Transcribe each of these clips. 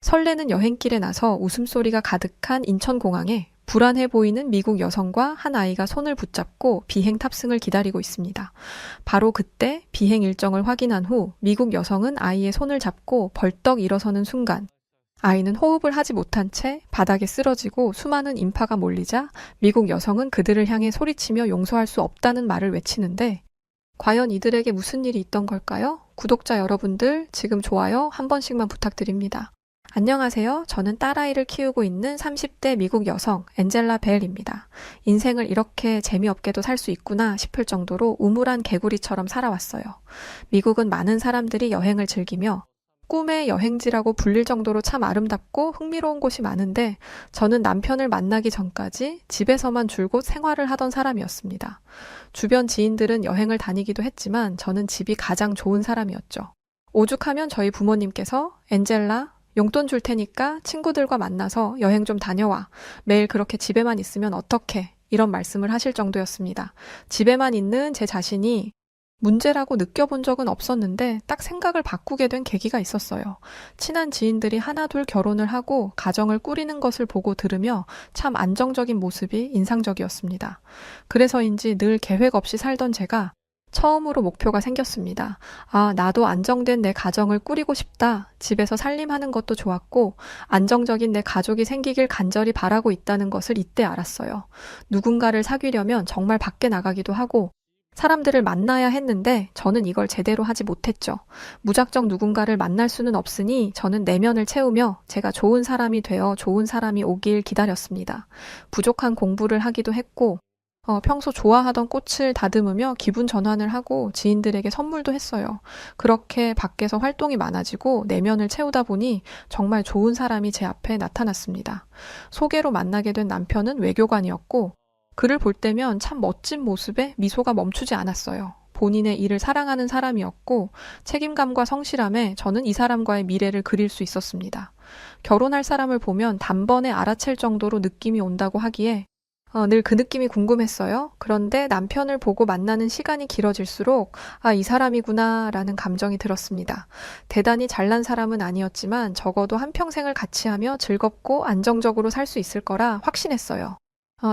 설레는 여행길에 나서 웃음소리가 가득한 인천공항에 불안해 보이는 미국 여성과 한 아이가 손을 붙잡고 비행 탑승을 기다리고 있습니다. 바로 그때 비행 일정을 확인한 후 미국 여성은 아이의 손을 잡고 벌떡 일어서는 순간 아이는 호흡을 하지 못한 채 바닥에 쓰러지고 수많은 인파가 몰리자 미국 여성은 그들을 향해 소리치며 용서할 수 없다는 말을 외치는데 과연 이들에게 무슨 일이 있던 걸까요? 구독자 여러분들 지금 좋아요 한 번씩만 부탁드립니다. 안녕하세요. 저는 딸아이를 키우고 있는 30대 미국 여성 엔젤라 벨입니다. 인생을 이렇게 재미없게도 살 수 있구나 싶을 정도로 우물한 개구리처럼 살아왔어요. 미국은 많은 사람들이 여행을 즐기며 꿈의 여행지라고 불릴 정도로 참 아름답고 흥미로운 곳이 많은데 저는 남편을 만나기 전까지 집에서만 줄곧 생활을 하던 사람이었습니다. 주변 지인들은 여행을 다니기도 했지만 저는 집이 가장 좋은 사람이었죠. 오죽하면 저희 부모님께서 엔젤라 용돈 줄 테니까 친구들과 만나서 여행 좀 다녀와. 매일 그렇게 집에만 있으면 어떡해? 이런 말씀을 하실 정도였습니다. 집에만 있는 제 자신이 문제라고 느껴본 적은 없었는데 딱 생각을 바꾸게 된 계기가 있었어요. 친한 지인들이 하나둘 결혼을 하고 가정을 꾸리는 것을 보고 들으며 참 안정적인 모습이 인상적이었습니다. 그래서인지 늘 계획 없이 살던 제가 처음으로 목표가 생겼습니다. 아, 나도 안정된 내 가정을 꾸리고 싶다. 집에서 살림하는 것도 좋았고 안정적인 내 가족이 생기길 간절히 바라고 있다는 것을 이때 알았어요. 누군가를 사귀려면 정말 밖에 나가기도 하고 사람들을 만나야 했는데 저는 이걸 제대로 하지 못했죠. 무작정 누군가를 만날 수는 없으니 저는 내면을 채우며 제가 좋은 사람이 되어 좋은 사람이 오길 기다렸습니다. 부족한 공부를 하기도 했고 평소 좋아하던 꽃을 다듬으며 기분 전환을 하고 지인들에게 선물도 했어요. 그렇게 밖에서 활동이 많아지고 내면을 채우다 보니 정말 좋은 사람이 제 앞에 나타났습니다. 소개로 만나게 된 남편은 외교관이었고 그를 볼 때면 참 멋진 모습에 미소가 멈추지 않았어요. 본인의 일을 사랑하는 사람이었고 책임감과 성실함에 저는 이 사람과의 미래를 그릴 수 있었습니다. 결혼할 사람을 보면 단번에 알아챌 정도로 느낌이 온다고 하기에 늘 그 느낌이 궁금했어요. 그런데 남편을 보고 만나는 시간이 길어질수록 이 사람이구나 라는 감정이 들었습니다. 대단히 잘난 사람은 아니었지만 적어도 한평생을 같이 하며 즐겁고 안정적으로 살 수 있을 거라 확신했어요.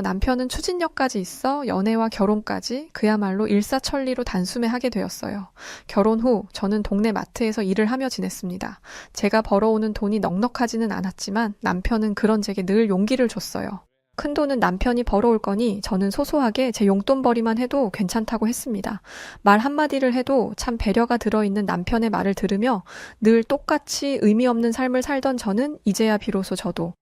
남편은 추진력까지 있어 연애와 결혼까지 그야말로 일사천리로 단숨에 하게 되었어요. 결혼 후 저는 동네 마트에서 일을 하며 지냈습니다. 제가 벌어오는 돈이 넉넉하지는 않았지만 남편은 그런 제게 늘 용기를 줬어요. 큰 돈은 남편이 벌어올 거니 저는 소소하게 제 용돈벌이만 해도 괜찮다고 했습니다. 말 한마디를 해도 참 배려가 들어있는 남편의 말을 들으며 늘 똑같이 의미 없는 삶을 살던 저는 이제야 비로소 저도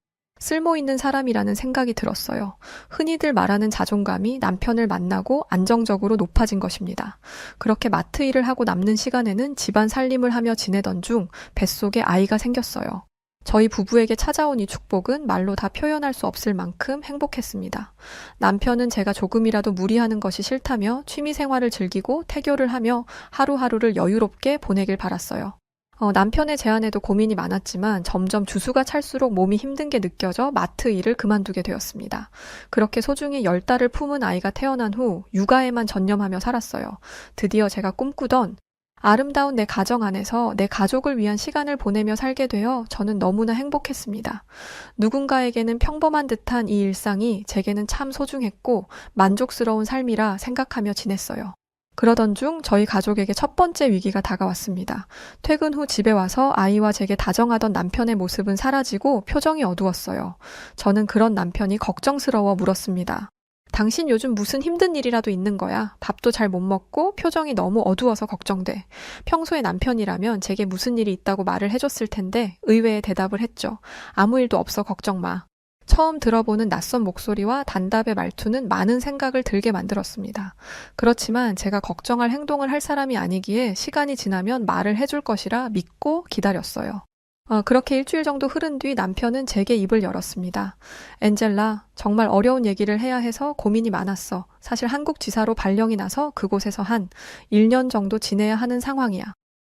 쓸모있는 사람이라는 생각이 들었어요. 흔히들 말하는 자존감이 남편을 만나고 안정적으로 높아진 것입니다. 그렇게 마트 일을 하고 남는 시간에는 집안 살림을 하며 지내던 중 뱃속에 아이가 생겼어요. 저희 부부에게 찾아온 이 축복은 말로 다 표현할 수 없을 만큼 행복했습니다. 남편은 제가 조금이라도 무리하는 것이 싫다며 취미 생활을 즐기고 태교를 하며 하루하루를 여유롭게 보내길 바랐어요. 남편의 제안에도 고민이 많았지만 점점 주수가 찰수록 몸이 힘든 게 느껴져 마트 일을 그만두게 되었습니다. 그렇게 소중히 10달을 품은 아이가 태어난 후 육아에만 전념하며 살았어요. 드디어 제가 꿈꾸던 아름다운 내 가정 안에서 내 가족을 위한 시간을 보내며 살게 되어 저는 너무나 행복했습니다. 누군가에게는 평범한 듯한 이 일상이 제게는 참 소중했고 만족스러운 삶이라 생각하며 지냈어요. 그러던 중 저희 가족에게 첫 번째 위기가 다가왔습니다. 퇴근 후 집에 와서 아이와 제게 다정하던 남편의 모습은 사라지고 표정이 어두웠어요. 저는 그런 남편이 걱정스러워 물었습니다. 당신 요즘 무슨 힘든 일이라도 있는 거야? 밥도 잘 못 먹고 표정이 너무 어두워서 걱정돼. 평소에 남편이라면 제게 무슨 일이 있다고 말을 해줬을 텐데 의외의 대답을 했죠. 아무 일도 없어 걱정 마. 처음 들어보는 낯선 목소리와 단답의 말투는 많은 생각을 들게 만들었습니다. 그렇지만 제가 걱정할 행동을 할 사람이 아니기에 시간이 지나면 말을 해줄 것이라 믿고 기다렸어요. 그렇게 일주일 정도 흐른 뒤 남편은 제게 입을 열었습니다. 엔젤라, 정말 어려운 얘기를 해야 해서 고민이 많았어. 사실 한국 지사로 발령이 나서 그곳에서 한 1년 정도 지내야 하는 상황이야.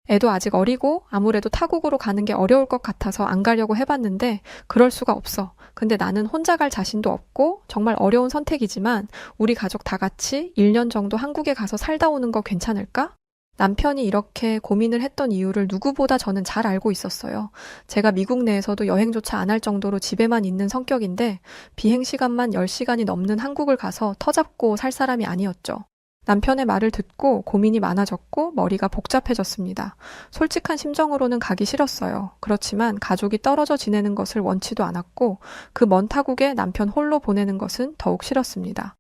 애도 아직 어리고 아무래도 타국으로 가는 게 어려울 것 같아서 안 가려고 해봤는데 그럴 수가 없어. 근데 나는 혼자 갈 자신도 없고 정말 어려운 선택이지만 우리 가족 다 같이 1년 정도 한국에 가서 살다 오는 거 괜찮을까? 남편이 이렇게 고민을 했던 이유를 누구보다 저는 잘 알고 있었어요. 제가 미국 내에서도 여행조차 안 할 정도로 집에만 있는 성격인데 비행 시간만 10시간이 넘는 한국을 가서 터잡고 살 사람이 아니었죠. 남편의 말을 듣고 고민이 많아졌고 머리가 복잡해졌습니다. 솔직한 심정으로는 가기 싫었어요. 그렇지만 가족이 떨어져 지내는 것을 원치도 않았고 그 먼 타국에 남편 홀로 보내는 것은 더욱 싫었습니다.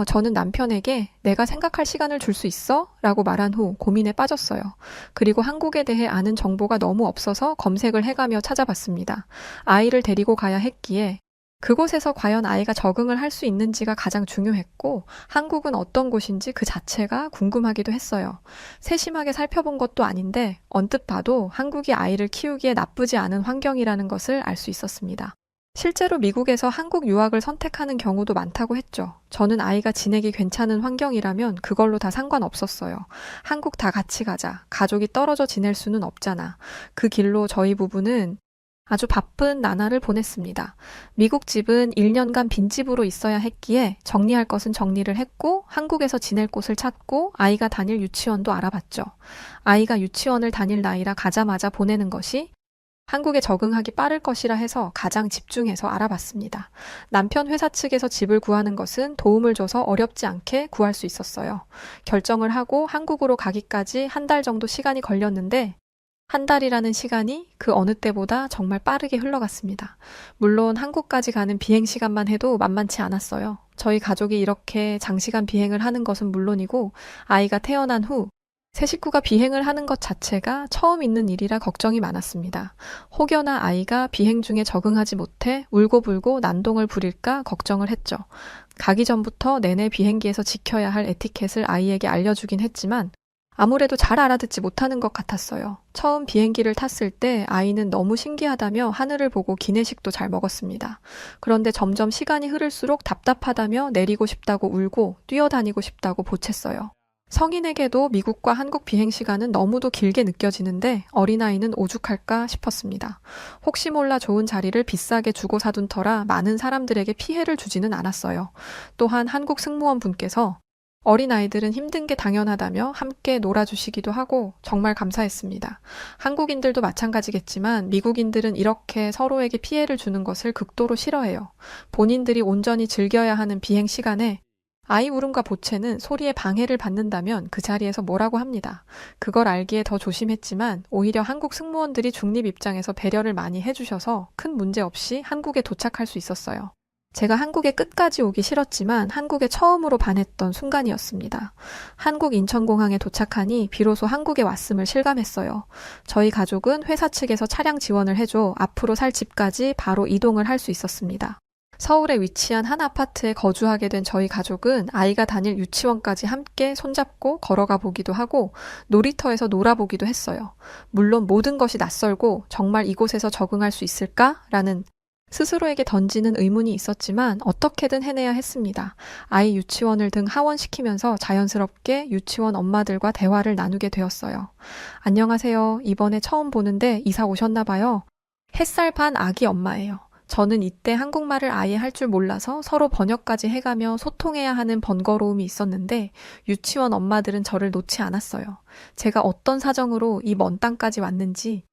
저는 남편에게 내가 생각할 시간을 줄 수 있어? 라고 말한 후 고민에 빠졌어요. 그리고 한국에 대해 아는 정보가 너무 없어서 검색을 해가며 찾아봤습니다. 아이를 데리고 가야 했기에 그곳에서 과연 아이가 적응을 할 수 있는지가 가장 중요했고 한국은 어떤 곳인지 그 자체가 궁금하기도 했어요. 세심하게 살펴본 것도 아닌데 언뜻 봐도 한국이 아이를 키우기에 나쁘지 않은 환경이라는 것을 알 수 있었습니다. 실제로 미국에서 한국 유학을 선택하는 경우도 많다고 했죠. 저는 아이가 지내기 괜찮은 환경이라면 그걸로 다 상관없었어요. 한국 다 같이 가자. 가족이 떨어져 지낼 수는 없잖아. 그 길로 저희 부부는 아주 바쁜 나날을 보냈습니다. 미국 집은 1년간 빈집으로 있어야 했기에 정리할 것은 정리를 했고 한국에서 지낼 곳을 찾고 아이가 다닐 유치원도 알아봤죠. 아이가 유치원을 다닐 나이라 가자마자 보내는 것이 한국에 적응하기 빠를 것이라 해서 가장 집중해서 알아봤습니다. 남편 회사 측에서 집을 구하는 것은 도움을 줘서 어렵지 않게 구할 수 있었어요. 결정을 하고 한국으로 가기까지 한 달 정도 시간이 걸렸는데 한 달이라는 시간이 그 어느 때보다 정말 빠르게 흘러갔습니다. 물론 한국까지 가는 비행 시간만 해도 만만치 않았어요. 저희 가족이 이렇게 장시간 비행을 하는 것은 물론이고 아이가 태어난 후 새 식구가 비행을 하는 것 자체가 처음 있는 일이라 걱정이 많았습니다. 혹여나 아이가 비행 중에 적응하지 못해 울고불고 난동을 부릴까 걱정을 했죠. 가기 전부터 내내 비행기에서 지켜야 할 에티켓을 아이에게 알려주긴 했지만 아무래도 잘 알아듣지 못하는 것 같았어요. 처음 비행기를 탔을 때 아이는 너무 신기하다며 하늘을 보고 기내식도 잘 먹었습니다. 그런데 점점 시간이 흐를수록 답답하다며 내리고 싶다고 울고 뛰어다니고 싶다고 보챘어요. 성인에게도 미국과 한국 비행 시간은 너무도 길게 느껴지는데 어린아이는 오죽할까 싶었습니다. 혹시 몰라 좋은 자리를 비싸게 주고 사둔 터라 많은 사람들에게 피해를 주지는 않았어요. 또한 한국 승무원 분께서 어린아이들은 힘든 게 당연하다며 함께 놀아주시기도 하고 정말 감사했습니다. 한국인들도 마찬가지겠지만 미국인들은 이렇게 서로에게 피해를 주는 것을 극도로 싫어해요. 본인들이 온전히 즐겨야 하는 비행 시간에 아이 울음과 보채는 소리에 방해를 받는다면 그 자리에서 뭐라고 합니다. 그걸 알기에 더 조심했지만 오히려 한국 승무원들이 중립 입장에서 배려를 많이 해주셔서 큰 문제 없이 한국에 도착할 수 있었어요. 제가 한국에 끝까지 오기 싫었지만 한국에 처음으로 반했던 순간이었습니다. 한국 인천공항에 도착하니 비로소 한국에 왔음을 실감했어요. 저희 가족은 회사 측에서 차량 지원을 해줘 앞으로 살 집까지 바로 이동을 할 수 있었습니다. 서울에 위치한 한 아파트에 거주하게 된 저희 가족은 아이가 다닐 유치원까지 함께 손잡고 걸어가 보기도 하고 놀이터에서 놀아보기도 했어요. 물론 모든 것이 낯설고 정말 이곳에서 적응할 수 있을까라는 스스로에게 던지는 의문이 있었지만 어떻게든 해내야 했습니다. 아이 유치원을 등 하원시키면서 자연스럽게 유치원 엄마들과 대화를 나누게 되었어요. 안녕하세요. 이번에 처음 보는데 이사 오셨나 봐요. 햇살 반 아기 엄마예요. 저는 이때 한국말을 아예 할 줄 몰라서 서로 번역까지 해가며 소통해야 하는 번거로움이 있었는데 유치원 엄마들은 저를 놓지 않았어요. 제가 어떤 사정으로 이 먼 땅까지 왔는지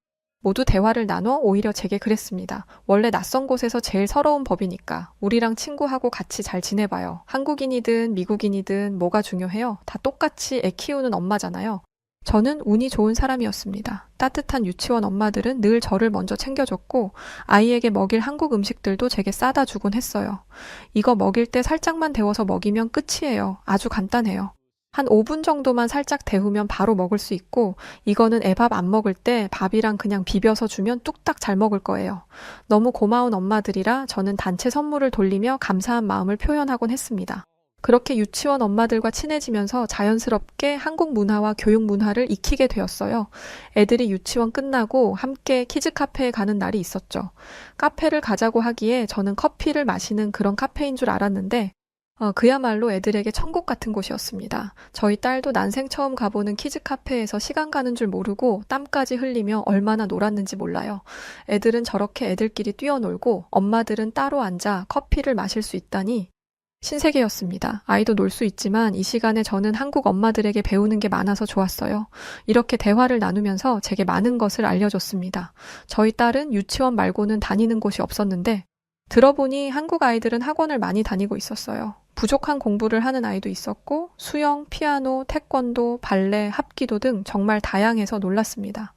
모두 대화를 나눠 오히려 제게 그랬습니다. 원래 낯선 곳에서 제일 서러운 법이니까 우리랑 친구하고 같이 잘 지내봐요. 한국인이든 미국인이든 뭐가 중요해요? 다 똑같이 애 키우는 엄마잖아요. 저는 운이 좋은 사람이었습니다. 따뜻한 유치원 엄마들은 늘 저를 먼저 챙겨줬고 아이에게 먹일 한국 음식들도 제게 싸다 주곤 했어요. 이거 먹일 때 살짝만 데워서 먹이면 끝이에요. 아주 간단해요. 한 5분 정도만 살짝 데우면 바로 먹을 수 있고 이거는 애밥 안 먹을 때 밥이랑 그냥 비벼서 주면 뚝딱 잘 먹을 거예요. 너무 고마운 엄마들이라 저는 단체 선물을 돌리며 감사한 마음을 표현하곤 했습니다. 그렇게 유치원 엄마들과 친해지면서 자연스럽게 한국 문화와 교육 문화를 익히게 되었어요. 애들이 유치원 끝나고 함께 키즈 카페에 가는 날이 있었죠. 카페를 가자고 하기에 저는 커피를 마시는 그런 카페인 줄 알았는데 그야말로 애들에게 천국 같은 곳이었습니다. 저희 딸도 난생 처음 가보는 키즈 카페에서 시간 가는 줄 모르고 땀까지 흘리며 얼마나 놀았는지 몰라요. 애들은 저렇게 애들끼리 뛰어놀고 엄마들은 따로 앉아 커피를 마실 수 있다니 신세계였습니다. 아이도 놀 수 있지만 이 시간에 저는 한국 엄마들에게 배우는 게 많아서 좋았어요. 이렇게 대화를 나누면서 제게 많은 것을 알려줬습니다. 저희 딸은 유치원 말고는 다니는 곳이 없었는데 들어보니 한국 아이들은 학원을 많이 다니고 있었어요. 부족한 공부를 하는 아이도 있었고 수영, 피아노, 태권도, 발레, 합기도 등 정말 다양해서 놀랐습니다.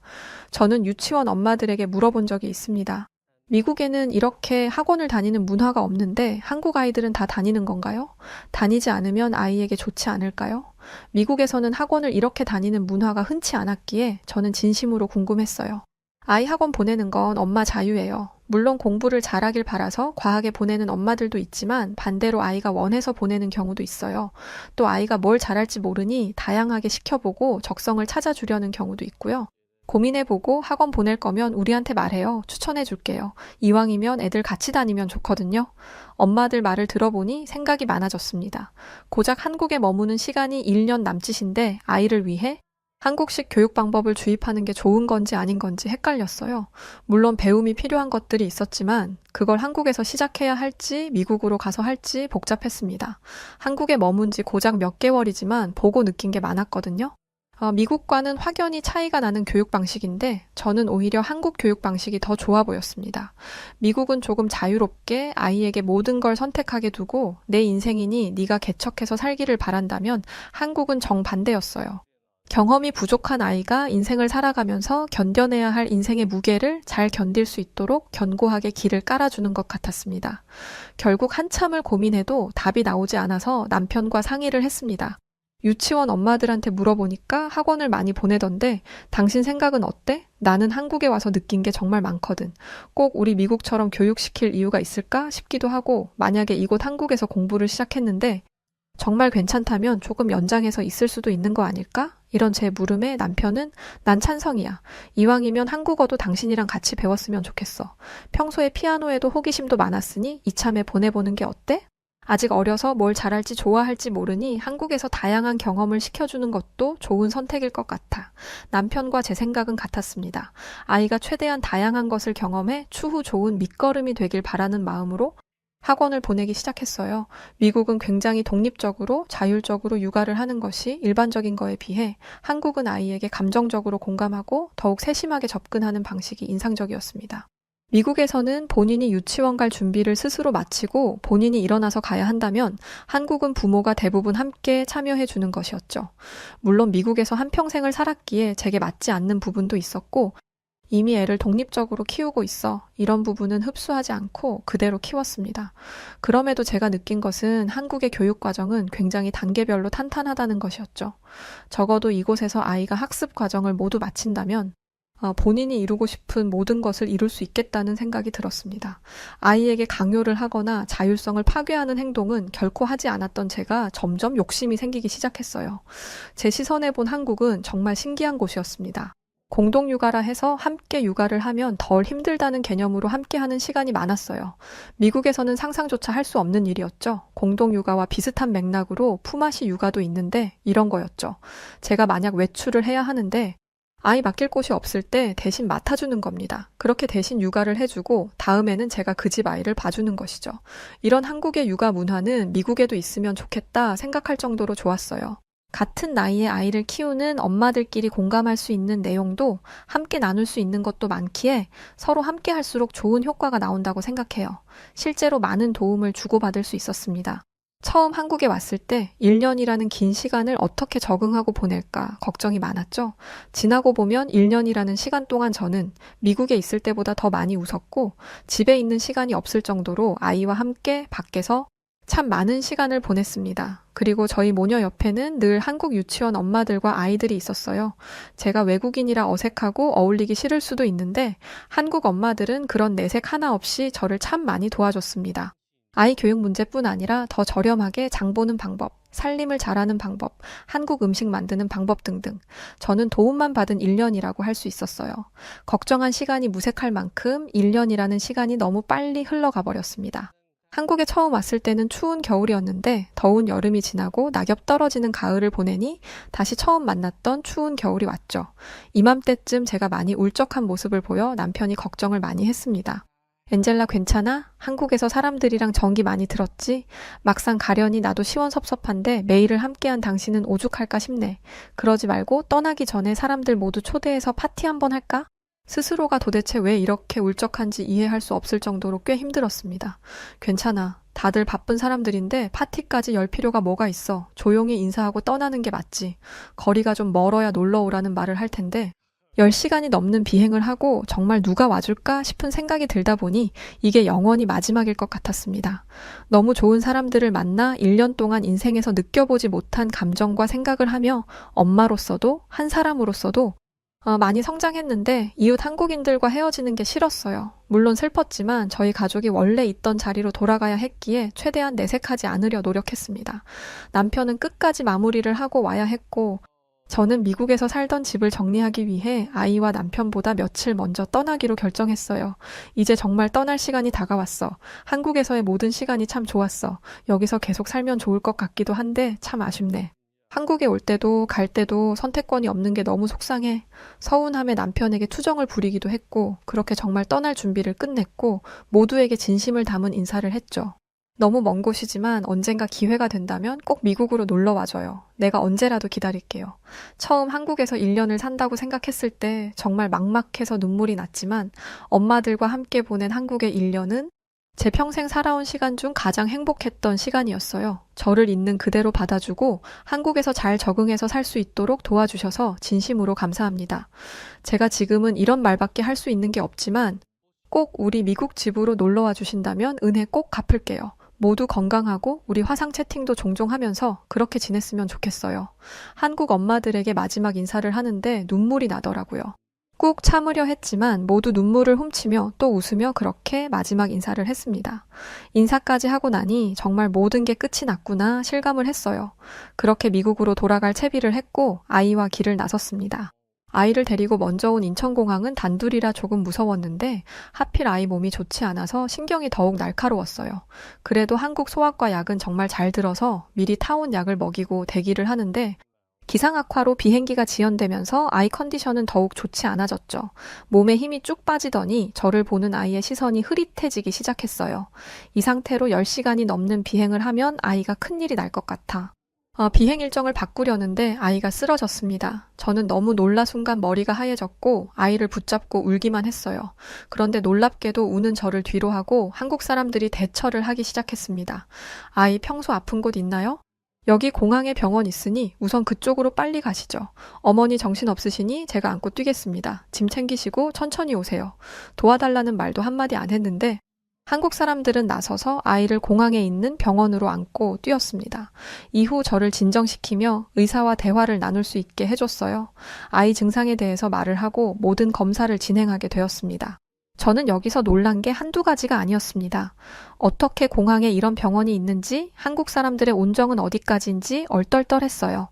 저는 유치원 엄마들에게 물어본 적이 있습니다. 미국에는 이렇게 학원을 다니는 문화가 없는데 한국 아이들은 다 다니는 건가요? 다니지 않으면 아이에게 좋지 않을까요? 미국에서는 학원을 이렇게 다니는 문화가 흔치 않았기에 저는 진심으로 궁금했어요. 아이 학원 보내는 건 엄마 자유예요. 물론 공부를 잘하길 바라서 과하게 보내는 엄마들도 있지만 반대로 아이가 원해서 보내는 경우도 있어요. 또 아이가 뭘 잘할지 모르니 다양하게 시켜보고 적성을 찾아주려는 경우도 있고요. 고민해보고 학원 보낼 거면 우리한테 말해요. 추천해줄게요. 이왕이면 애들 같이 다니면 좋거든요. 엄마들 말을 들어보니 생각이 많아졌습니다. 고작 한국에 머무는 시간이 1년 남짓인데 아이를 위해 한국식 교육 방법을 주입하는 게 좋은 건지 아닌 건지 헷갈렸어요. 물론 배움이 필요한 것들이 있었지만 그걸 한국에서 시작해야 할지 미국으로 가서 할지 복잡했습니다. 한국에 머문 지 고작 몇 개월이지만 보고 느낀 게 많았거든요. 미국과는 확연히 차이가 나는 교육 방식인데 저는 오히려 한국 교육 방식이 더 좋아 보였습니다. 미국은 조금 자유롭게 아이에게 모든 걸 선택하게 두고 내 인생이니 네가 개척해서 살기를 바란다면 한국은 정반대였어요. 경험이 부족한 아이가 인생을 살아가면서 견뎌내야 할 인생의 무게를 잘 견딜 수 있도록 견고하게 길을 깔아주는 것 같았습니다. 결국 한참을 고민해도 답이 나오지 않아서 남편과 상의를 했습니다. 유치원 엄마들한테 물어보니까 학원을 많이 보내던데 당신 생각은 어때? 나는 한국에 와서 느낀 게 정말 많거든. 꼭 우리 미국처럼 교육시킬 이유가 있을까 싶기도 하고 만약에 이곳 한국에서 공부를 시작했는데 정말 괜찮다면 조금 연장해서 있을 수도 있는 거 아닐까? 이런 제 물음에 남편은 난 찬성이야. 이왕이면 한국어도 당신이랑 같이 배웠으면 좋겠어. 평소에 피아노에도 호기심도 많았으니 이참에 보내보는 게 어때? 아직 어려서 뭘 잘할지 좋아할지 모르니 한국에서 다양한 경험을 시켜주는 것도 좋은 선택일 것 같아. 남편과 제 생각은 같았습니다. 아이가 최대한 다양한 것을 경험해 추후 좋은 밑거름이 되길 바라는 마음으로 학원을 보내기 시작했어요. 미국은 굉장히 독립적으로 자율적으로 육아를 하는 것이 일반적인 거에 비해 한국은 아이에게 감정적으로 공감하고 더욱 세심하게 접근하는 방식이 인상적이었습니다. 미국에서는 본인이 유치원 갈 준비를 스스로 마치고 본인이 일어나서 가야 한다면 한국은 부모가 대부분 함께 참여해 주는 것이었죠. 물론 미국에서 한평생을 살았기에 제게 맞지 않는 부분도 있었고 이미 애를 독립적으로 키우고 있어 이런 부분은 흡수하지 않고 그대로 키웠습니다. 그럼에도 제가 느낀 것은 한국의 교육 과정은 굉장히 단계별로 탄탄하다는 것이었죠. 적어도 이곳에서 아이가 학습 과정을 모두 마친다면 본인이 이루고 싶은 모든 것을 이룰 수 있겠다는 생각이 들었습니다. 아이에게 강요를 하거나 자율성을 파괴하는 행동은 결코 하지 않았던 제가 점점 욕심이 생기기 시작했어요. 제 시선에 본 한국은 정말 신기한 곳이었습니다. 공동육아라 해서 함께 육아를 하면 덜 힘들다는 개념으로 함께하는 시간이 많았어요. 미국에서는 상상조차 할 수 없는 일이었죠. 공동육아와 비슷한 맥락으로 품앗이 육아도 있는데 이런 거였죠. 제가 만약 외출을 해야 하는데 아이 맡길 곳이 없을 때 대신 맡아주는 겁니다. 그렇게 대신 육아를 해주고 다음에는 제가 그 집 아이를 봐주는 것이죠. 이런 한국의 육아 문화는 미국에도 있으면 좋겠다 생각할 정도로 좋았어요. 같은 나이의 아이를 키우는 엄마들끼리 공감할 수 있는 내용도 함께 나눌 수 있는 것도 많기에 서로 함께 할수록 좋은 효과가 나온다고 생각해요. 실제로 많은 도움을 주고받을 수 있었습니다. 처음 한국에 왔을 때 1년이라는 긴 시간을 어떻게 적응하고 보낼까 걱정이 많았죠. 지나고 보면 1년이라는 시간 동안 저는 미국에 있을 때보다 더 많이 웃었고 집에 있는 시간이 없을 정도로 아이와 함께 밖에서 참 많은 시간을 보냈습니다. 그리고 저희 모녀 옆에는 늘 한국 유치원 엄마들과 아이들이 있었어요. 제가 외국인이라 어색하고 어울리기 싫을 수도 있는데 한국 엄마들은 그런 내색 하나 없이 저를 참 많이 도와줬습니다. 아이 교육 문제뿐 아니라 더 저렴하게 장 보는 방법, 살림을 잘하는 방법, 한국 음식 만드는 방법 등등. 저는 도움만 받은 1년이라고 할 수 있었어요. 걱정한 시간이 무색할 만큼 1년이라는 시간이 너무 빨리 흘러가 버렸습니다. 한국에 처음 왔을 때는 추운 겨울이었는데 더운 여름이 지나고 낙엽 떨어지는 가을을 보내니 다시 처음 만났던 추운 겨울이 왔죠. 이맘때쯤 제가 많이 울적한 모습을 보여 남편이 걱정을 많이 했습니다. 엔젤라 괜찮아? 한국에서 사람들이랑 정기 많이 들었지? 막상 가려니 나도 시원섭섭한데 매일을 함께한 당신은 오죽할까 싶네. 그러지 말고 떠나기 전에 사람들 모두 초대해서 파티 한번 할까? 스스로가 도대체 왜 이렇게 울적한지 이해할 수 없을 정도로 꽤 힘들었습니다. 괜찮아. 다들 바쁜 사람들인데 파티까지 열 필요가 뭐가 있어. 조용히 인사하고 떠나는 게 맞지. 거리가 좀 멀어야 놀러 오라는 말을 할 텐데 10시간이 넘는 비행을 하고 정말 누가 와줄까 싶은 생각이 들다 보니 이게 영원히 마지막일 것 같았습니다. 너무 좋은 사람들을 만나 1년 동안 인생에서 느껴보지 못한 감정과 생각을 하며 엄마로서도 한 사람으로서도 많이 성장했는데 이웃 한국인들과 헤어지는 게 싫었어요. 물론 슬펐지만 저희 가족이 원래 있던 자리로 돌아가야 했기에 최대한 내색하지 않으려 노력했습니다. 남편은 끝까지 마무리를 하고 와야 했고 저는 미국에서 살던 집을 정리하기 위해 아이와 남편보다 며칠 먼저 떠나기로 결정했어요. 이제 정말 떠날 시간이 다가왔어. 한국에서의 모든 시간이 참 좋았어. 여기서 계속 살면 좋을 것 같기도 한데 참 아쉽네. 한국에 올 때도 갈 때도 선택권이 없는 게 너무 속상해. 서운함에 남편에게 투정을 부리기도 했고 그렇게 정말 떠날 준비를 끝냈고 모두에게 진심을 담은 인사를 했죠. 너무 먼 곳이지만 언젠가 기회가 된다면 꼭 미국으로 놀러 와줘요. 내가 언제라도 기다릴게요. 처음 한국에서 1년을 산다고 생각했을 때 정말 막막해서 눈물이 났지만 엄마들과 함께 보낸 한국의 1년은 제 평생 살아온 시간 중 가장 행복했던 시간이었어요. 저를 있는 그대로 받아주고 한국에서 잘 적응해서 살 수 있도록 도와주셔서 진심으로 감사합니다. 제가 지금은 이런 말밖에 할 수 있는 게 없지만 꼭 우리 미국 집으로 놀러와 주신다면 은혜 꼭 갚을게요. 모두 건강하고 우리 화상 채팅도 종종 하면서 그렇게 지냈으면 좋겠어요. 한국 엄마들에게 마지막 인사를 하는데 눈물이 나더라고요. 꾹 참으려 했지만 모두 눈물을 훔치며 또 웃으며 그렇게 마지막 인사를 했습니다. 인사까지 하고 나니 정말 모든 게 끝이 났구나 실감을 했어요. 그렇게 미국으로 돌아갈 채비를 했고 아이와 길을 나섰습니다. 아이를 데리고 먼저 온 인천공항은 단둘이라 조금 무서웠는데 하필 아이 몸이 좋지 않아서 신경이 더욱 날카로웠어요. 그래도 한국 소아과 약은 정말 잘 들어서 미리 타온 약을 먹이고 대기를 하는데 기상 악화로 비행기가 지연되면서 아이 컨디션은 더욱 좋지 않아졌죠. 몸에 힘이 쭉 빠지더니 저를 보는 아이의 시선이 흐릿해지기 시작했어요. 이 상태로 10시간이 넘는 비행을 하면 아이가 큰일이 날 것 같아. 비행 일정을 바꾸려는데 아이가 쓰러졌습니다. 저는 너무 놀라 순간 머리가 하얘졌고 아이를 붙잡고 울기만 했어요. 그런데 놀랍게도 우는 저를 뒤로 하고 한국 사람들이 대처를 하기 시작했습니다. 아이 평소 아픈 곳 있나요? 여기 공항에 병원 있으니 우선 그쪽으로 빨리 가시죠. 어머니 정신 없으시니 제가 안고 뛰겠습니다. 짐 챙기시고 천천히 오세요. 도와달라는 말도 한마디 안 했는데 한국 사람들은 나서서 아이를 공항에 있는 병원으로 안고 뛰었습니다. 이후 저를 진정시키며 의사와 대화를 나눌 수 있게 해줬어요. 아이 증상에 대해서 말을 하고 모든 검사를 진행하게 되었습니다. 저는 여기서 놀란 게 한두 가지가 아니었습니다. 어떻게 공항에 이런 병원이 있는지, 한국 사람들의 온정은 어디까지인지 얼떨떨했어요.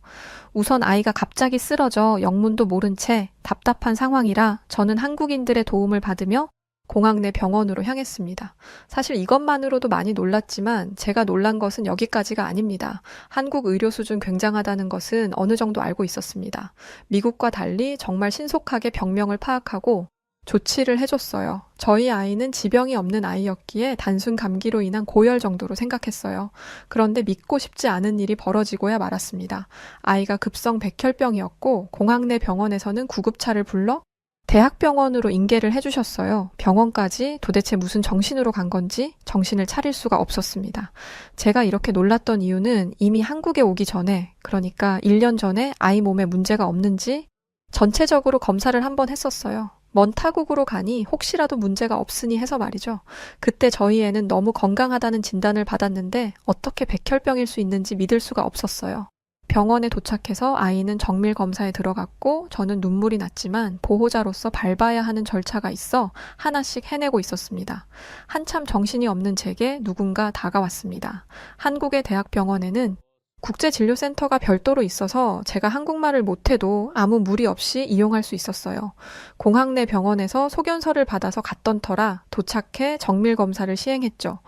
우선 아이가 갑자기 쓰러져 영문도 모른 채 답답한 상황이라 저는 한국인들의 도움을 받으며 공항 내 병원으로 향했습니다. 사실 이것만으로도 많이 놀랐지만 제가 놀란 것은 여기까지가 아닙니다. 한국 의료 수준 굉장하다는 것은 어느 정도 알고 있었습니다. 미국과 달리 정말 신속하게 병명을 파악하고 조치를 해줬어요. 저희 아이는 지병이 없는 아이였기에 단순 감기로 인한 고열 정도로 생각했어요. 그런데 믿고 싶지 않은 일이 벌어지고야 말았습니다. 아이가 급성 백혈병이었고 공항 내 병원에서는 구급차를 불러 대학병원으로 인계를 해주셨어요. 병원까지 도대체 무슨 정신으로 간 건지 정신을 차릴 수가 없었습니다. 제가 이렇게 놀랐던 이유는 이미 한국에 오기 전에, 그러니까 1년 전에 아이 몸에 문제가 없는지 전체적으로 검사를 한번 했었어요. 먼 타국으로 가니 혹시라도 문제가 없으니 해서 말이죠. 그때 저희 애는 너무 건강하다는 진단을 받았는데 어떻게 백혈병일 수 있는지 믿을 수가 없었어요. 병원에 도착해서 아이는 정밀 검사에 들어갔고 저는 눈물이 났지만 보호자로서 밟아야 하는 절차가 있어 하나씩 해내고 있었습니다. 한참 정신이 없는 제게 누군가 다가왔습니다. 한국의 대학병원에는 국제진료센터가 별도로 있어서 제가 한국말을 못해도 아무 무리 없이 이용할 수 있었어요. 공항 내 병원에서 소견서를 받아서 갔던 터라 도착해 정밀 검사를 시행했죠.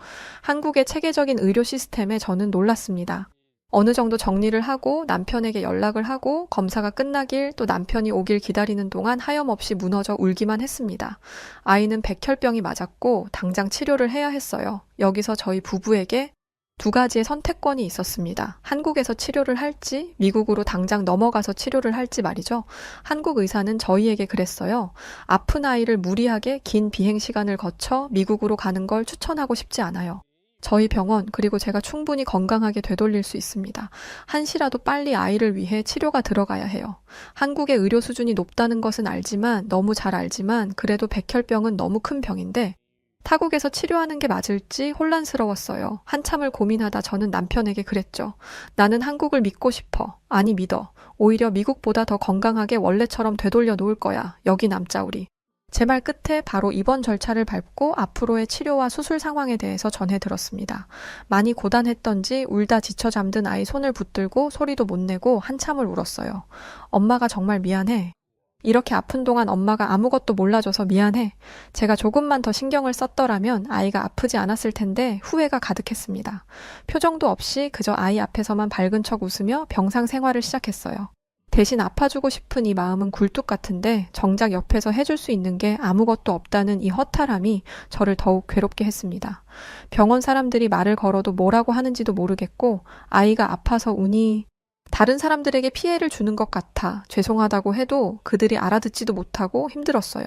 한국의 체계적인 의료 시스템에 저는 놀랐습니다. 어느 정도 정리를 하고 남편에게 연락을 하고 검사가 끝나길 또 남편이 오길 기다리는 동안 하염없이 무너져 울기만 했습니다. 아이는 백혈병이 맞았고 당장 치료를 해야 했어요. 여기서 저희 부부에게 두 가지의 선택권이 있었습니다. 한국에서 치료를 할지 미국으로 당장 넘어가서 치료를 할지 말이죠. 한국 의사는 저희에게 그랬어요. 아픈 아이를 무리하게 긴 비행 시간을 거쳐 미국으로 가는 걸 추천하고 싶지 않아요. 저희 병원 그리고 제가 충분히 건강하게 되돌릴 수 있습니다. 한시라도 빨리 아이를 위해 치료가 들어가야 해요. 한국의 의료 수준이 높다는 것은 알지만 너무 잘 알지만 그래도 백혈병은 너무 큰 병인데 타국에서 치료하는 게 맞을지 혼란스러웠어요. 한참을 고민하다 저는 남편에게 그랬죠. 나는 한국을 믿고 싶어. 아니 믿어. 오히려 미국보다 더 건강하게 원래처럼 되돌려 놓을 거야. 여기 남자 우리. 제 말 끝에 바로 입원 절차를 밟고 앞으로의 치료와 수술 상황에 대해서 전해 들었습니다. 많이 고단했던지 울다 지쳐 잠든 아이 손을 붙들고 소리도 못 내고 한참을 울었어요. 엄마가 정말 미안해. 이렇게 아픈 동안 엄마가 아무것도 몰라줘서 미안해. 제가 조금만 더 신경을 썼더라면 아이가 아프지 않았을 텐데 후회가 가득했습니다. 표정도 없이 그저 아이 앞에서만 밝은 척 웃으며 병상 생활을 시작했어요. 대신 아파주고 싶은 이 마음은 굴뚝 같은데 정작 옆에서 해줄 수 있는 게 아무것도 없다는 이 허탈함이 저를 더욱 괴롭게 했습니다. 병원 사람들이 말을 걸어도 뭐라고 하는지도 모르겠고 아이가 아파서 우니 다른 사람들에게 피해를 주는 것 같아 죄송하다고 해도 그들이 알아듣지도 못하고 힘들었어요.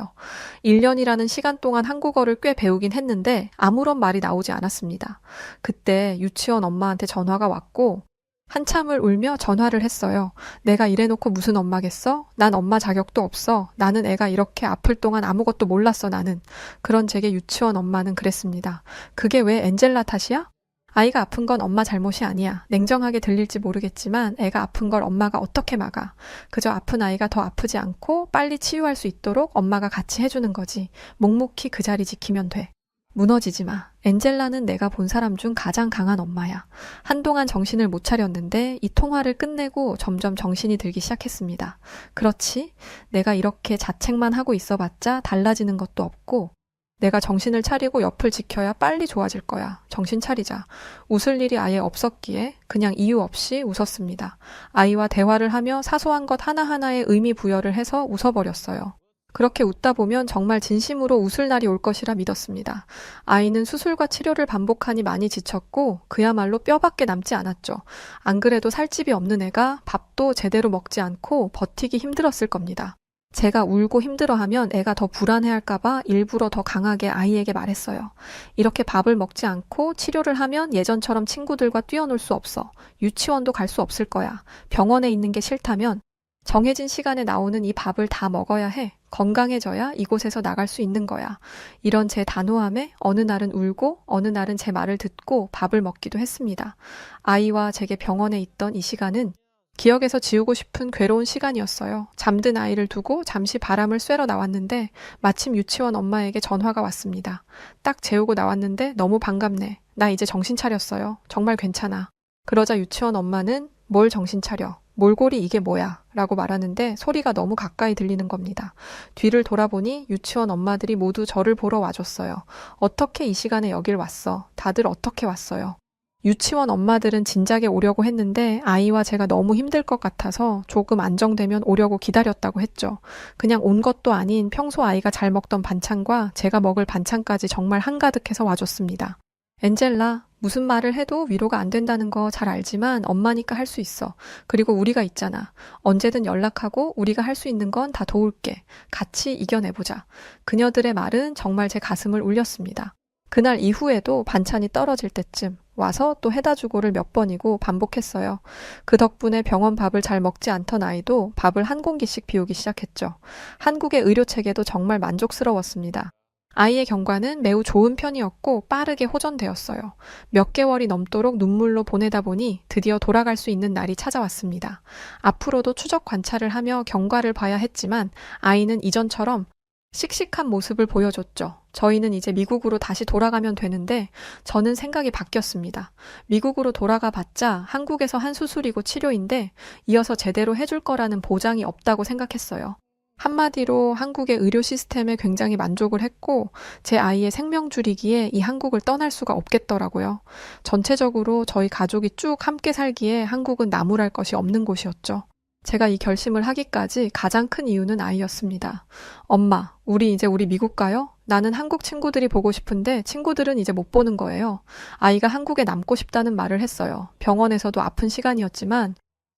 1년이라는 시간 동안 한국어를 꽤 배우긴 했는데 아무런 말이 나오지 않았습니다. 그때 유치원 엄마한테 전화가 왔고 한참을 울며 전화를 했어요. 내가 이래놓고 무슨 엄마겠어? 난 엄마 자격도 없어. 나는 애가 이렇게 아플 동안 아무것도 몰랐어 나는. 그런 제게 유치원 엄마는 그랬습니다. 그게 왜 엔젤라 탓이야? 아이가 아픈 건 엄마 잘못이 아니야. 냉정하게 들릴지 모르겠지만 애가 아픈 걸 엄마가 어떻게 막아. 그저 아픈 아이가 더 아프지 않고 빨리 치유할 수 있도록 엄마가 같이 해주는 거지. 묵묵히 그 자리 지키면 돼. 무너지지 마. 엔젤라는 내가 본 사람 중 가장 강한 엄마야. 한동안 정신을 못 차렸는데 이 통화를 끝내고 점점 정신이 들기 시작했습니다. 그렇지? 내가 이렇게 자책만 하고 있어봤자 달라지는 것도 없고 내가 정신을 차리고 옆을 지켜야 빨리 좋아질 거야. 정신 차리자. 웃을 일이 아예 없었기에 그냥 이유 없이 웃었습니다. 아이와 대화를 하며 사소한 것 하나하나에 의미 부여를 해서 웃어버렸어요. 그렇게 웃다 보면 정말 진심으로 웃을 날이 올 것이라 믿었습니다. 아이는 수술과 치료를 반복하니 많이 지쳤고 그야말로 뼈밖에 남지 않았죠. 안 그래도 살집이 없는 애가 밥도 제대로 먹지 않고 버티기 힘들었을 겁니다. 제가 울고 힘들어하면 애가 더 불안해할까봐 일부러 더 강하게 아이에게 말했어요. 이렇게 밥을 먹지 않고 치료를 하면 예전처럼 친구들과 뛰어놀 수 없어. 유치원도 갈 수 없을 거야. 병원에 있는 게 싫다면 정해진 시간에 나오는 이 밥을 다 먹어야 해. 건강해져야 이곳에서 나갈 수 있는 거야. 이런 제 단호함에 어느 날은 울고 어느 날은 제 말을 듣고 밥을 먹기도 했습니다. 아이와 제게 병원에 있던 이 시간은 기억에서 지우고 싶은 괴로운 시간이었어요. 잠든 아이를 두고 잠시 바람을 쐬러 나왔는데 마침 유치원 엄마에게 전화가 왔습니다. 딱 재우고 나왔는데 너무 반갑네. 나 이제 정신 차렸어요. 정말 괜찮아. 그러자 유치원 엄마는 뭘 정신 차려? 몰골이 이게 뭐야? 라고 말하는데 소리가 너무 가까이 들리는 겁니다. 뒤를 돌아보니 유치원 엄마들이 모두 저를 보러 와줬어요. 어떻게 이 시간에 여길 왔어? 다들 어떻게 왔어요? 유치원 엄마들은 진작에 오려고 했는데 아이와 제가 너무 힘들 것 같아서 조금 안정되면 오려고 기다렸다고 했죠. 그냥 온 것도 아닌 평소 아이가 잘 먹던 반찬과 제가 먹을 반찬까지 정말 한가득해서 와줬습니다. 엔젤라, 무슨 말을 해도 위로가 안 된다는 거 잘 알지만 엄마니까 할 수 있어. 그리고 우리가 있잖아. 언제든 연락하고 우리가 할 수 있는 건 다 도울게. 같이 이겨내보자. 그녀들의 말은 정말 제 가슴을 울렸습니다. 그날 이후에도 반찬이 떨어질 때쯤 와서 또 해다 주고를 몇 번이고 반복했어요. 그 덕분에 병원 밥을 잘 먹지 않던 아이도 밥을 한 공기씩 비우기 시작했죠. 한국의 의료 체계도 정말 만족스러웠습니다. 아이의 경과는 매우 좋은 편이었고 빠르게 호전되었어요. 몇 개월이 넘도록 눈물로 보내다 보니 드디어 돌아갈 수 있는 날이 찾아왔습니다. 앞으로도 추적 관찰을 하며 경과를 봐야 했지만 아이는 이전처럼 씩씩한 모습을 보여줬죠. 저희는 이제 미국으로 다시 돌아가면 되는데 저는 생각이 바뀌었습니다. 미국으로 돌아가 봤자 한국에서 한 수술이고 치료인데 이어서 제대로 해줄 거라는 보장이 없다고 생각했어요. 한마디로 한국의 의료 시스템에 굉장히 만족을 했고 제 아이의 생명줄이기에 이 한국을 떠날 수가 없겠더라고요. 전체적으로 저희 가족이 쭉 함께 살기에 한국은 나무랄 것이 없는 곳이었죠. 제가 이 결심을 하기까지 가장 큰 이유는 아이였습니다. 엄마, 우리 미국 가요? 나는 한국 친구들이 보고 싶은데 친구들은 이제 못 보는 거예요. 아이가 한국에 남고 싶다는 말을 했어요. 병원에서도 아픈 시간이었지만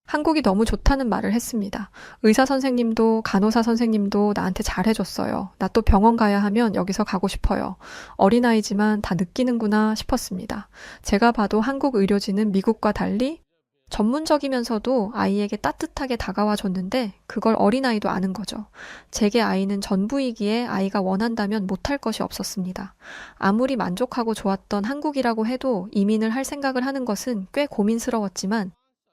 한국이 너무 좋다는 말을 했습니다. 의사 선생님도 간호사 선생님도 나한테 잘해줬어요. 나 또 병원 가야 하면 여기서 가고 싶어요. 어린아이지만 다 느끼는구나 싶었습니다. 제가 봐도 한국 의료진은 미국과 달리 전문적이면서도 아이에게 따뜻하게 다가와 줬는데 그걸 어린아이도 아는 거죠. 제게 아이는 전부이기에 아이가 원한다면 못할 것이 없었습니다. 아무리 만족하고 좋았던 한국이라고 해도 이민을 할 생각을 하는 것은 꽤 고민스러웠지만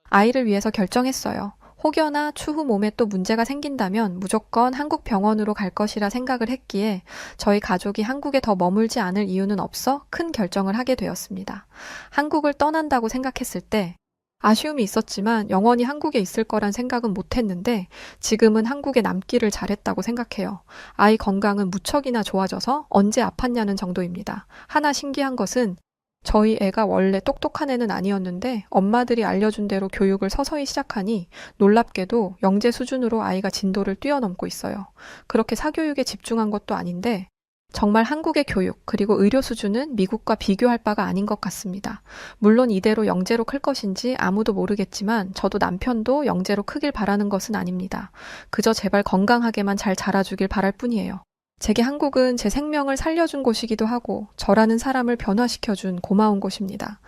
아이를 위해서 결정했어요. 혹여나 추후 몸에 또 문제가 생긴다면 무조건 한국 병원으로 갈 것이라 생각을 했기에 저희 가족이 한국에 더 머물지 않을 이유는 없어 큰 결정을 하게 되었습니다. 한국을 떠난다고 생각했을 때 아쉬움이 있었지만 영원히 한국에 있을 거란 생각은 못 했는데 지금은 한국에 남기를 잘했다고 생각해요. 아이 건강은 무척이나 좋아져서 언제 아팠냐는 정도입니다. 하나 신기한 것은 저희 애가 원래 똑똑한 애는 아니었는데 엄마들이 알려준 대로 교육을 서서히 시작하니 놀랍게도 영재 수준으로 아이가 진도를 뛰어넘고 있어요. 그렇게 사교육에 집중한 것도 아닌데 정말 한국의 교육 그리고 의료 수준은 미국과 비교할 바가 아닌 것 같습니다. 물론 이대로 영재로 클 것인지 아무도 모르겠지만 저도 남편도 영재로 크길 바라는 것은 아닙니다. 그저 제발 건강하게만 잘 자라주길 바랄 뿐이에요. 제게 한국은 제 생명을 살려준 곳이기도 하고 저라는 사람을 변화시켜준 고마운 곳입니다.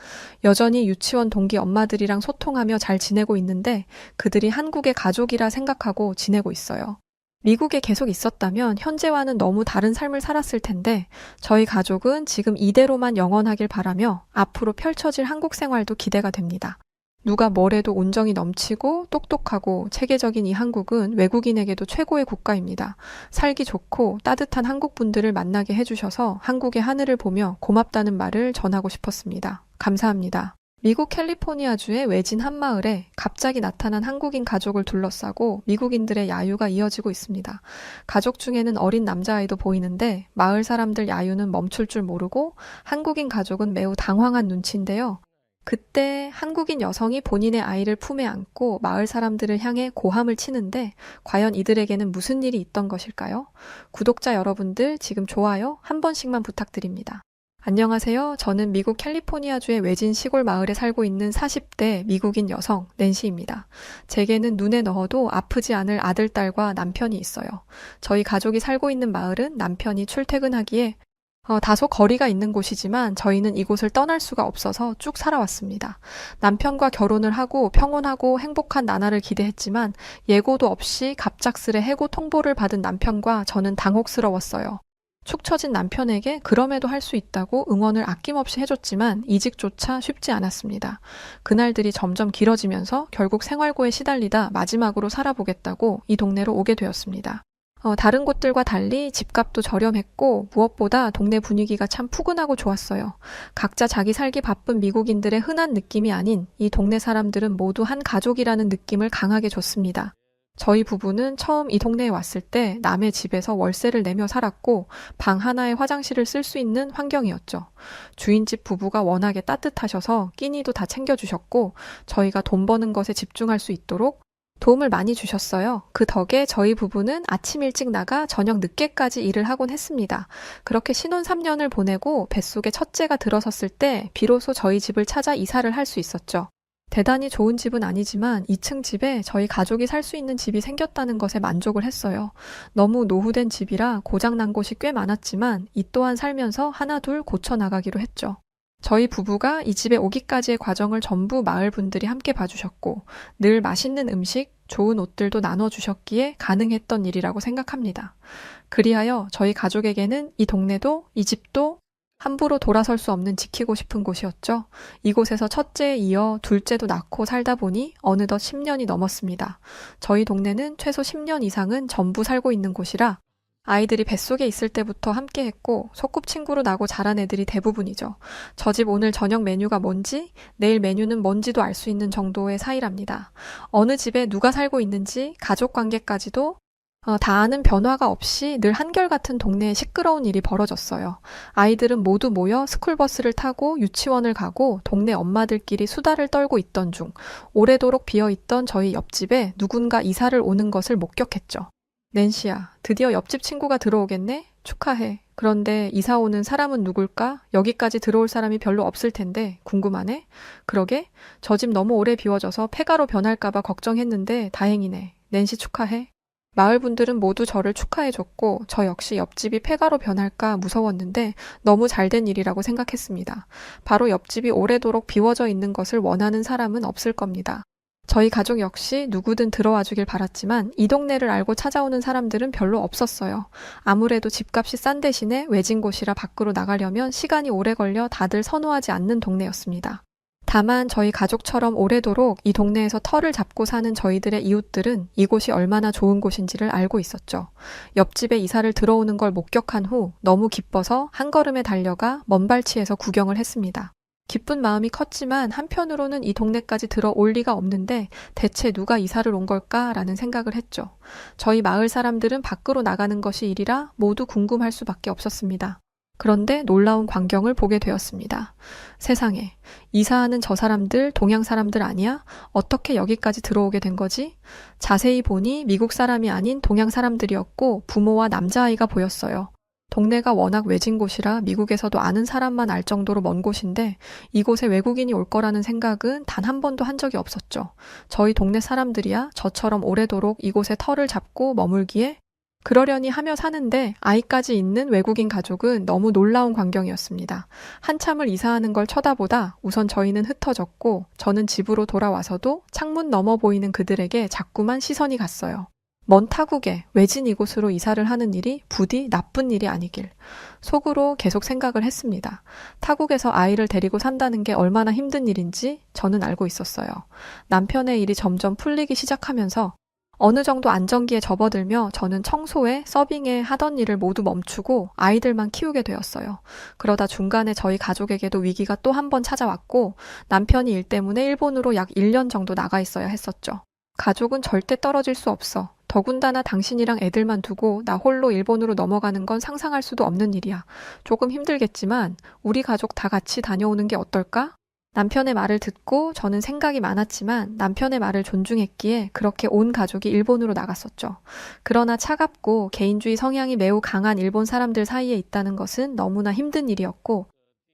여전히 유치원 동기 엄마들이랑 소통하며 잘 지내고 있는데 그들이 한국의 가족이라 생각하고 지내고 있어요. 미국에 계속 있었다면 현재와는 너무 다른 삶을 살았을 텐데 저희 가족은 지금 이대로만 영원하길 바라며 앞으로 펼쳐질 한국 생활도 기대가 됩니다. 누가 뭐래도 온정이 넘치고 똑똑하고 체계적인 이 한국은 외국인에게도 최고의 국가입니다. 살기 좋고 따뜻한 한국 분들을 만나게 해주셔서 한국의 하늘을 보며 고맙다는 말을 전하고 싶었습니다. 감사합니다. 미국 캘리포니아주의 외진 한마을에 갑자기 나타난 한국인 가족을 둘러싸고 미국인들의 야유가 이어지고 있습니다. 가족 중에는 어린 남자아이도 보이는데 마을 사람들 야유는 멈출 줄 모르고 한국인 가족은 매우 당황한 눈치인데요. 그때 한국인 여성이 본인의 아이를 품에 안고 마을 사람들을 향해 고함을 치는데 과연 이들에게는 무슨 일이 있던 것일까요? 구독자 여러분들 지금 좋아요 한 번씩만 부탁드립니다. 안녕하세요. 저는 미국 캘리포니아주의 외진 시골 마을에 살고 있는 40대 미국인 여성 낸시입니다. 제게는 눈에 넣어도 아프지 않을 아들, 딸과 남편이 있어요. 저희 가족이 살고 있는 마을은 남편이 출퇴근하기에 다소 거리가 있는 곳이지만 저희는 이곳을 떠날 수가 없어서 쭉 살아왔습니다. 남편과 결혼을 하고 평온하고 행복한 나날을 기대했지만 예고도 없이 갑작스레 해고 통보를 받은 남편과 저는 당혹스러웠어요. 축 처진 남편에게 그럼에도 할 수 있다고 응원을 아낌없이 해줬지만 이직조차 쉽지 않았습니다. 그날들이 점점 길어지면서 결국 생활고에 시달리다 마지막으로 살아보겠다고 이 동네로 오게 되었습니다. 다른 곳들과 달리 집값도 저렴했고 무엇보다 동네 분위기가 참 푸근하고 좋았어요. 각자 자기 살기 바쁜 미국인들의 흔한 느낌이 아닌 이 동네 사람들은 모두 한 가족이라는 느낌을 강하게 줬습니다. 저희 부부는 처음 이 동네에 왔을 때 남의 집에서 월세를 내며 살았고 방 하나에 화장실을 쓸 수 있는 환경이었죠. 주인집 부부가 워낙에 따뜻하셔서 끼니도 다 챙겨주셨고 저희가 돈 버는 것에 집중할 수 있도록 도움을 많이 주셨어요. 그 덕에 저희 부부는 아침 일찍 나가 저녁 늦게까지 일을 하곤 했습니다. 그렇게 신혼 3년을 보내고 뱃속에 첫째가 들어섰을 때 비로소 저희 집을 찾아 이사를 할 수 있었죠. 대단히 좋은 집은 아니지만 2층 집에 저희 가족이 살 수 있는 집이 생겼다는 것에 만족을 했어요. 너무 노후된 집이라 고장난 곳이 꽤 많았지만 이 또한 살면서 하나둘 고쳐나가기로 했죠. 저희 부부가 이 집에 오기까지의 과정을 전부 마을 분들이 함께 봐주셨고 늘 맛있는 음식, 좋은 옷들도 나눠주셨기에 가능했던 일이라고 생각합니다. 그리하여 저희 가족에게는 이 동네도 이 집도 함부로 돌아설 수 없는 지키고 싶은 곳이었죠. 이곳에서 첫째에 이어 둘째도 낳고 살다 보니 어느덧 10년이 넘었습니다. 저희 동네는 최소 10년 이상은 전부 살고 있는 곳이라 아이들이 뱃속에 있을 때부터 함께 했고 소꿉친구로 나고 자란 애들이 대부분이죠. 저 집 오늘 저녁 메뉴가 뭔지 내일 메뉴는 뭔지도 알 수 있는 정도의 사이랍니다. 어느 집에 누가 살고 있는지 가족 관계까지도 다 아는 변화가 없이 늘 한결같은 동네에 시끄러운 일이 벌어졌어요. 아이들은 모두 모여 스쿨버스를 타고 유치원을 가고 동네 엄마들끼리 수다를 떨고 있던 중 오래도록 비어있던 저희 옆집에 누군가 이사를 오는 것을 목격했죠. 낸시야, 드디어 옆집 친구가 들어오겠네? 축하해. 그런데 이사 오는 사람은 누굴까? 여기까지 들어올 사람이 별로 없을 텐데 궁금하네? 그러게? 저 집 너무 오래 비워져서 폐가로 변할까봐 걱정했는데 다행이네. 낸시 축하해. 마을 분들은 모두 저를 축하해줬고 저 역시 옆집이 폐가로 변할까 무서웠는데 너무 잘된 일이라고 생각했습니다. 바로 옆집이 오래도록 비워져 있는 것을 원하는 사람은 없을 겁니다. 저희 가족 역시 누구든 들어와 주길 바랐지만 이 동네를 알고 찾아오는 사람들은 별로 없었어요. 아무래도 집값이 싼 대신에 외진 곳이라 밖으로 나가려면 시간이 오래 걸려 다들 선호하지 않는 동네였습니다. 다만 저희 가족처럼 오래도록 이 동네에서 터를 잡고 사는 저희들의 이웃들은 이곳이 얼마나 좋은 곳인지를 알고 있었죠. 옆집에 이사를 들어오는 걸 목격한 후 너무 기뻐서 한 걸음에 달려가 먼발치에서 구경을 했습니다. 기쁜 마음이 컸지만 한편으로는 이 동네까지 들어올 리가 없는데 대체 누가 이사를 온 걸까라는 생각을 했죠. 저희 마을 사람들은 밖으로 나가는 것이 일이라 모두 궁금할 수밖에 없었습니다. 그런데 놀라운 광경을 보게 되었습니다. 세상에, 이사하는 저 사람들 동양 사람들 아니야? 어떻게 여기까지 들어오게 된 거지? 자세히 보니 미국 사람이 아닌 동양 사람들이었고 부모와 남자아이가 보였어요. 동네가 워낙 외진 곳이라 미국에서도 아는 사람만 알 정도로 먼 곳인데 이곳에 외국인이 올 거라는 생각은 단 한 번도 한 적이 없었죠. 저희 동네 사람들이야 저처럼 오래도록 이곳에 터를 잡고 머물기에 그러려니 하며 사는데 아이까지 있는 외국인 가족은 너무 놀라운 광경이었습니다. 한참을 이사하는 걸 쳐다보다 우선 저희는 흩어졌고 저는 집으로 돌아와서도 창문 너머 보이는 그들에게 자꾸만 시선이 갔어요. 먼 타국에 외진 이곳으로 이사를 하는 일이 부디 나쁜 일이 아니길. 속으로 계속 생각을 했습니다. 타국에서 아이를 데리고 산다는 게 얼마나 힘든 일인지 저는 알고 있었어요. 남편의 일이 점점 풀리기 시작하면서 어느 정도 안정기에 접어들며 저는 청소에 서빙에 하던 일을 모두 멈추고 아이들만 키우게 되었어요. 그러다 중간에 저희 가족에게도 위기가 또 한 번 찾아왔고 남편이 일 때문에 일본으로 약 1년 정도 나가 있어야 했었죠. 가족은 절대 떨어질 수 없어. 더군다나 당신이랑 애들만 두고 나 홀로 일본으로 넘어가는 건 상상할 수도 없는 일이야. 조금 힘들겠지만 우리 가족 다 같이 다녀오는 게 어떨까? 남편의 말을 듣고 저는 생각이 많았지만 남편의 말을 존중했기에 그렇게 온 가족이 일본으로 나갔었죠. 그러나 차갑고 개인주의 성향이 매우 강한 일본 사람들 사이에 있다는 것은 너무나 힘든 일이었고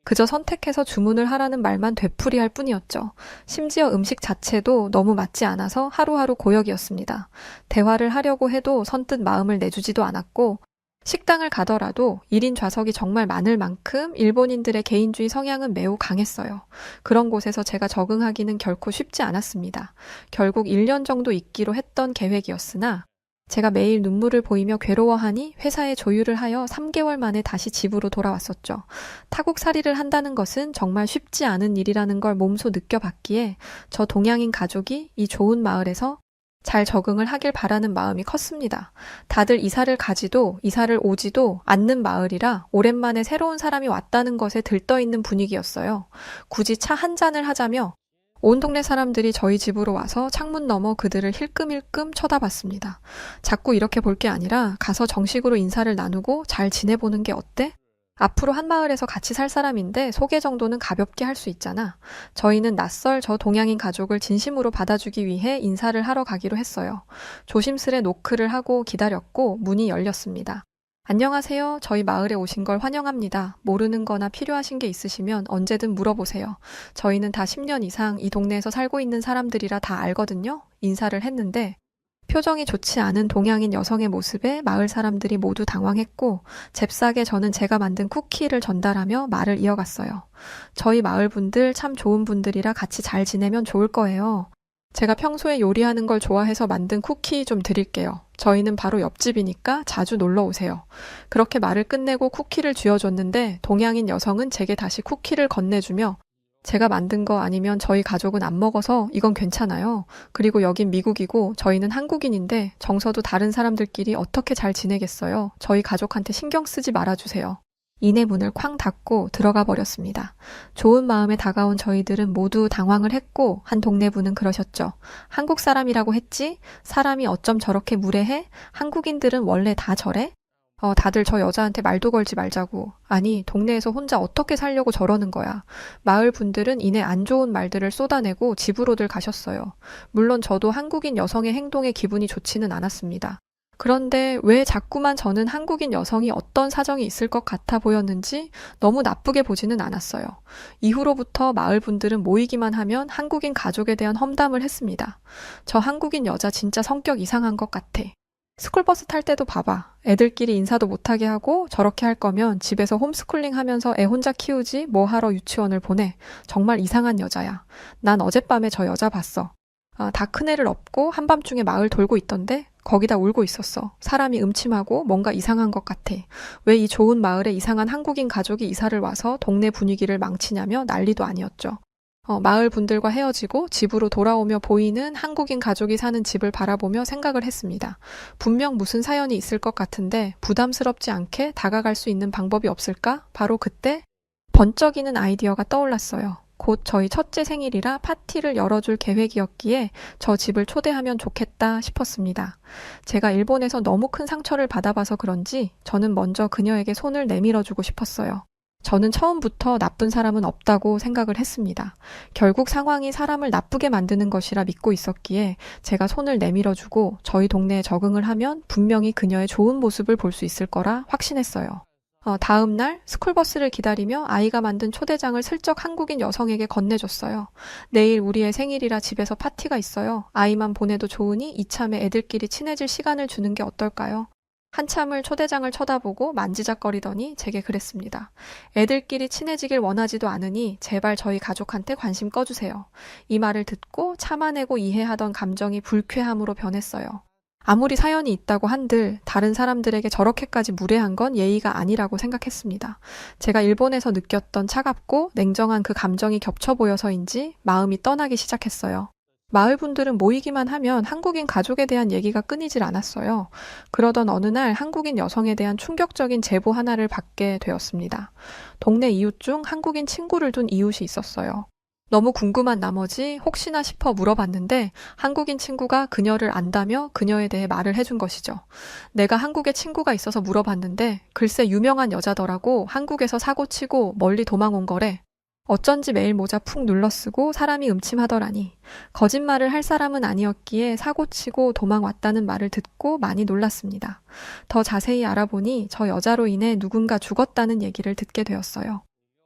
그저 선택해서 주문을 하라는 말만 되풀이할 뿐이었죠. 심지어 음식 자체도 너무 맞지 않아서 하루하루 고역이었습니다. 대화를 하려고 해도 선뜻 마음을 내주지도 않았고 식당을 가더라도 1인 좌석이 정말 많을 만큼 일본인들의 개인주의 성향은 매우 강했어요. 그런 곳에서 제가 적응하기는 결코 쉽지 않았습니다. 결국 1년 정도 있기로 했던 계획이었으나 제가 매일 눈물을 보이며 괴로워하니 회사에 조율을 하여 3개월 만에 다시 집으로 돌아왔었죠. 타국살이를 한다는 것은 정말 쉽지 않은 일이라는 걸 몸소 느껴봤기에 저 동양인 가족이 이 좋은 마을에서 잘 적응을 하길 바라는 마음이 컸습니다. 다들 이사를 가지도 이사를 오지도 않는 마을이라 오랜만에 새로운 사람이 왔다는 것에 들떠있는 분위기였어요. 굳이 차 한 잔을 하자며 온 동네 사람들이 저희 집으로 와서 창문 너머 그들을 힐끔힐끔 쳐다봤습니다. 자꾸 이렇게 볼 게 아니라 가서 정식으로 인사를 나누고 잘 지내보는 게 어때? 앞으로 한 마을에서 같이 살 사람인데 소개 정도는 가볍게 할 수 있잖아. 저희는 낯설 저 동양인 가족을 진심으로 받아주기 위해 인사를 하러 가기로 했어요. 조심스레 노크를 하고 기다렸고 문이 열렸습니다. 안녕하세요. 저희 마을에 오신 걸 환영합니다. 모르는 거나 필요하신 게 있으시면 언제든 물어보세요. 저희는 다 10년 이상 이 동네에서 살고 있는 사람들이라 다 알거든요. 인사를 했는데 표정이 좋지 않은 동양인 여성의 모습에 마을 사람들이 모두 당황했고 잽싸게 저는 제가 만든 쿠키를 전달하며 말을 이어갔어요. 저희 마을 분들 참 좋은 분들이라 같이 잘 지내면 좋을 거예요. 제가 평소에 요리하는 걸 좋아해서 만든 쿠키 좀 드릴게요. 저희는 바로 옆집이니까 자주 놀러 오세요. 그렇게 말을 끝내고 쿠키를 쥐어줬는데 동양인 여성은 제게 다시 쿠키를 건네주며 제가 만든 거 아니면 저희 가족은 안 먹어서 이건 괜찮아요. 그리고 여긴 미국이고 저희는 한국인인데 정서도 다른 사람들끼리 어떻게 잘 지내겠어요. 저희 가족한테 신경 쓰지 말아주세요. 이내 문을 쾅 닫고 들어가 버렸습니다. 좋은 마음에 다가온 저희들은 모두 당황을 했고 한 동네분은 그러셨죠. 한국 사람이라고 했지? 사람이 어쩜 저렇게 무례해? 한국인들은 원래 다 저래? 다들 저 여자한테 말도 걸지 말자고. 아니, 동네에서 혼자 어떻게 살려고 저러는 거야. 마을 분들은 이내 안 좋은 말들을 쏟아내고 집으로들 가셨어요. 물론 저도 한국인 여성의 행동에 기분이 좋지는 않았습니다. 그런데 왜 자꾸만 저는 한국인 여성이 어떤 사정이 있을 것 같아 보였는지 너무 나쁘게 보지는 않았어요. 이후로부터 마을 분들은 모이기만 하면 한국인 가족에 대한 험담을 했습니다. 저 한국인 여자 진짜 성격 이상한 것 같아. 스쿨버스 탈 때도 봐봐. 애들끼리 인사도 못하게 하고 저렇게 할 거면 집에서 홈스쿨링 하면서 애 혼자 키우지 뭐 하러 유치원을 보내. 정말 이상한 여자야. 난 어젯밤에 저 여자 봤어. 다 큰애를 업고 한밤중에 마을 돌고 있던데 거기다 울고 있었어. 사람이 음침하고 뭔가 이상한 것 같아. 왜 이 좋은 마을에 이상한 한국인 가족이 이사를 와서 동네 분위기를 망치냐며 난리도 아니었죠. 마을 분들과 헤어지고 집으로 돌아오며 보이는 한국인 가족이 사는 집을 바라보며 생각을 했습니다. 분명 무슨 사연이 있을 것 같은데 부담스럽지 않게 다가갈 수 있는 방법이 없을까? 바로 그때 번쩍이는 아이디어가 떠올랐어요. 곧 저희 첫째 생일이라 파티를 열어줄 계획이었기에 저 집을 초대하면 좋겠다 싶었습니다. 제가 일본에서 너무 큰 상처를 받아봐서 그런지 저는 먼저 그녀에게 손을 내밀어주고 싶었어요. 저는 처음부터 나쁜 사람은 없다고 생각을 했습니다. 결국 상황이 사람을 나쁘게 만드는 것이라 믿고 있었기에 제가 손을 내밀어주고 저희 동네에 적응을 하면 분명히 그녀의 좋은 모습을 볼 수 있을 거라 확신했어요. 다음 날 스쿨버스를 기다리며 아이가 만든 초대장을 슬쩍 한국인 여성에게 건네줬어요. 내일 우리의 생일이라 집에서 파티가 있어요. 아이만 보내도 좋으니 이참에 애들끼리 친해질 시간을 주는 게 어떨까요? 한참을 초대장을 쳐다보고 만지작거리더니 제게 그랬습니다. 애들끼리 친해지길 원하지도 않으니 제발 저희 가족한테 관심 꺼주세요. 이 말을 듣고 참아내고 이해하던 감정이 불쾌함으로 변했어요. 아무리 사연이 있다고 한들 다른 사람들에게 저렇게까지 무례한 건 예의가 아니라고 생각했습니다. 제가 일본에서 느꼈던 차갑고 냉정한 그 감정이 겹쳐 보여서인지 마음이 떠나기 시작했어요. 마을 분들은 모이기만 하면 한국인 가족에 대한 얘기가 끊이질 않았어요. 그러던 어느 날 한국인 여성에 대한 충격적인 제보 하나를 받게 되었습니다. 동네 이웃 중 한국인 친구를 둔 이웃이 있었어요. 너무 궁금한 나머지 혹시나 싶어 물어봤는데 한국인 친구가 그녀를 안다며 그녀에 대해 말을 해준 것이죠. 내가 한국에 친구가 있어서 물어봤는데 글쎄 유명한 여자더라고. 한국에서 사고치고 멀리 도망 온 거래. 어쩐지 매일 모자 푹 눌러쓰고 사람이 음침하더라니. 거짓말을 할 사람은 아니었기에 사고치고 도망왔다는 말을 듣고 많이 놀랐습니다. 더 자세히 알아보니 저 여자로 인해 누군가 죽었다는 얘기를 듣게 되었어요.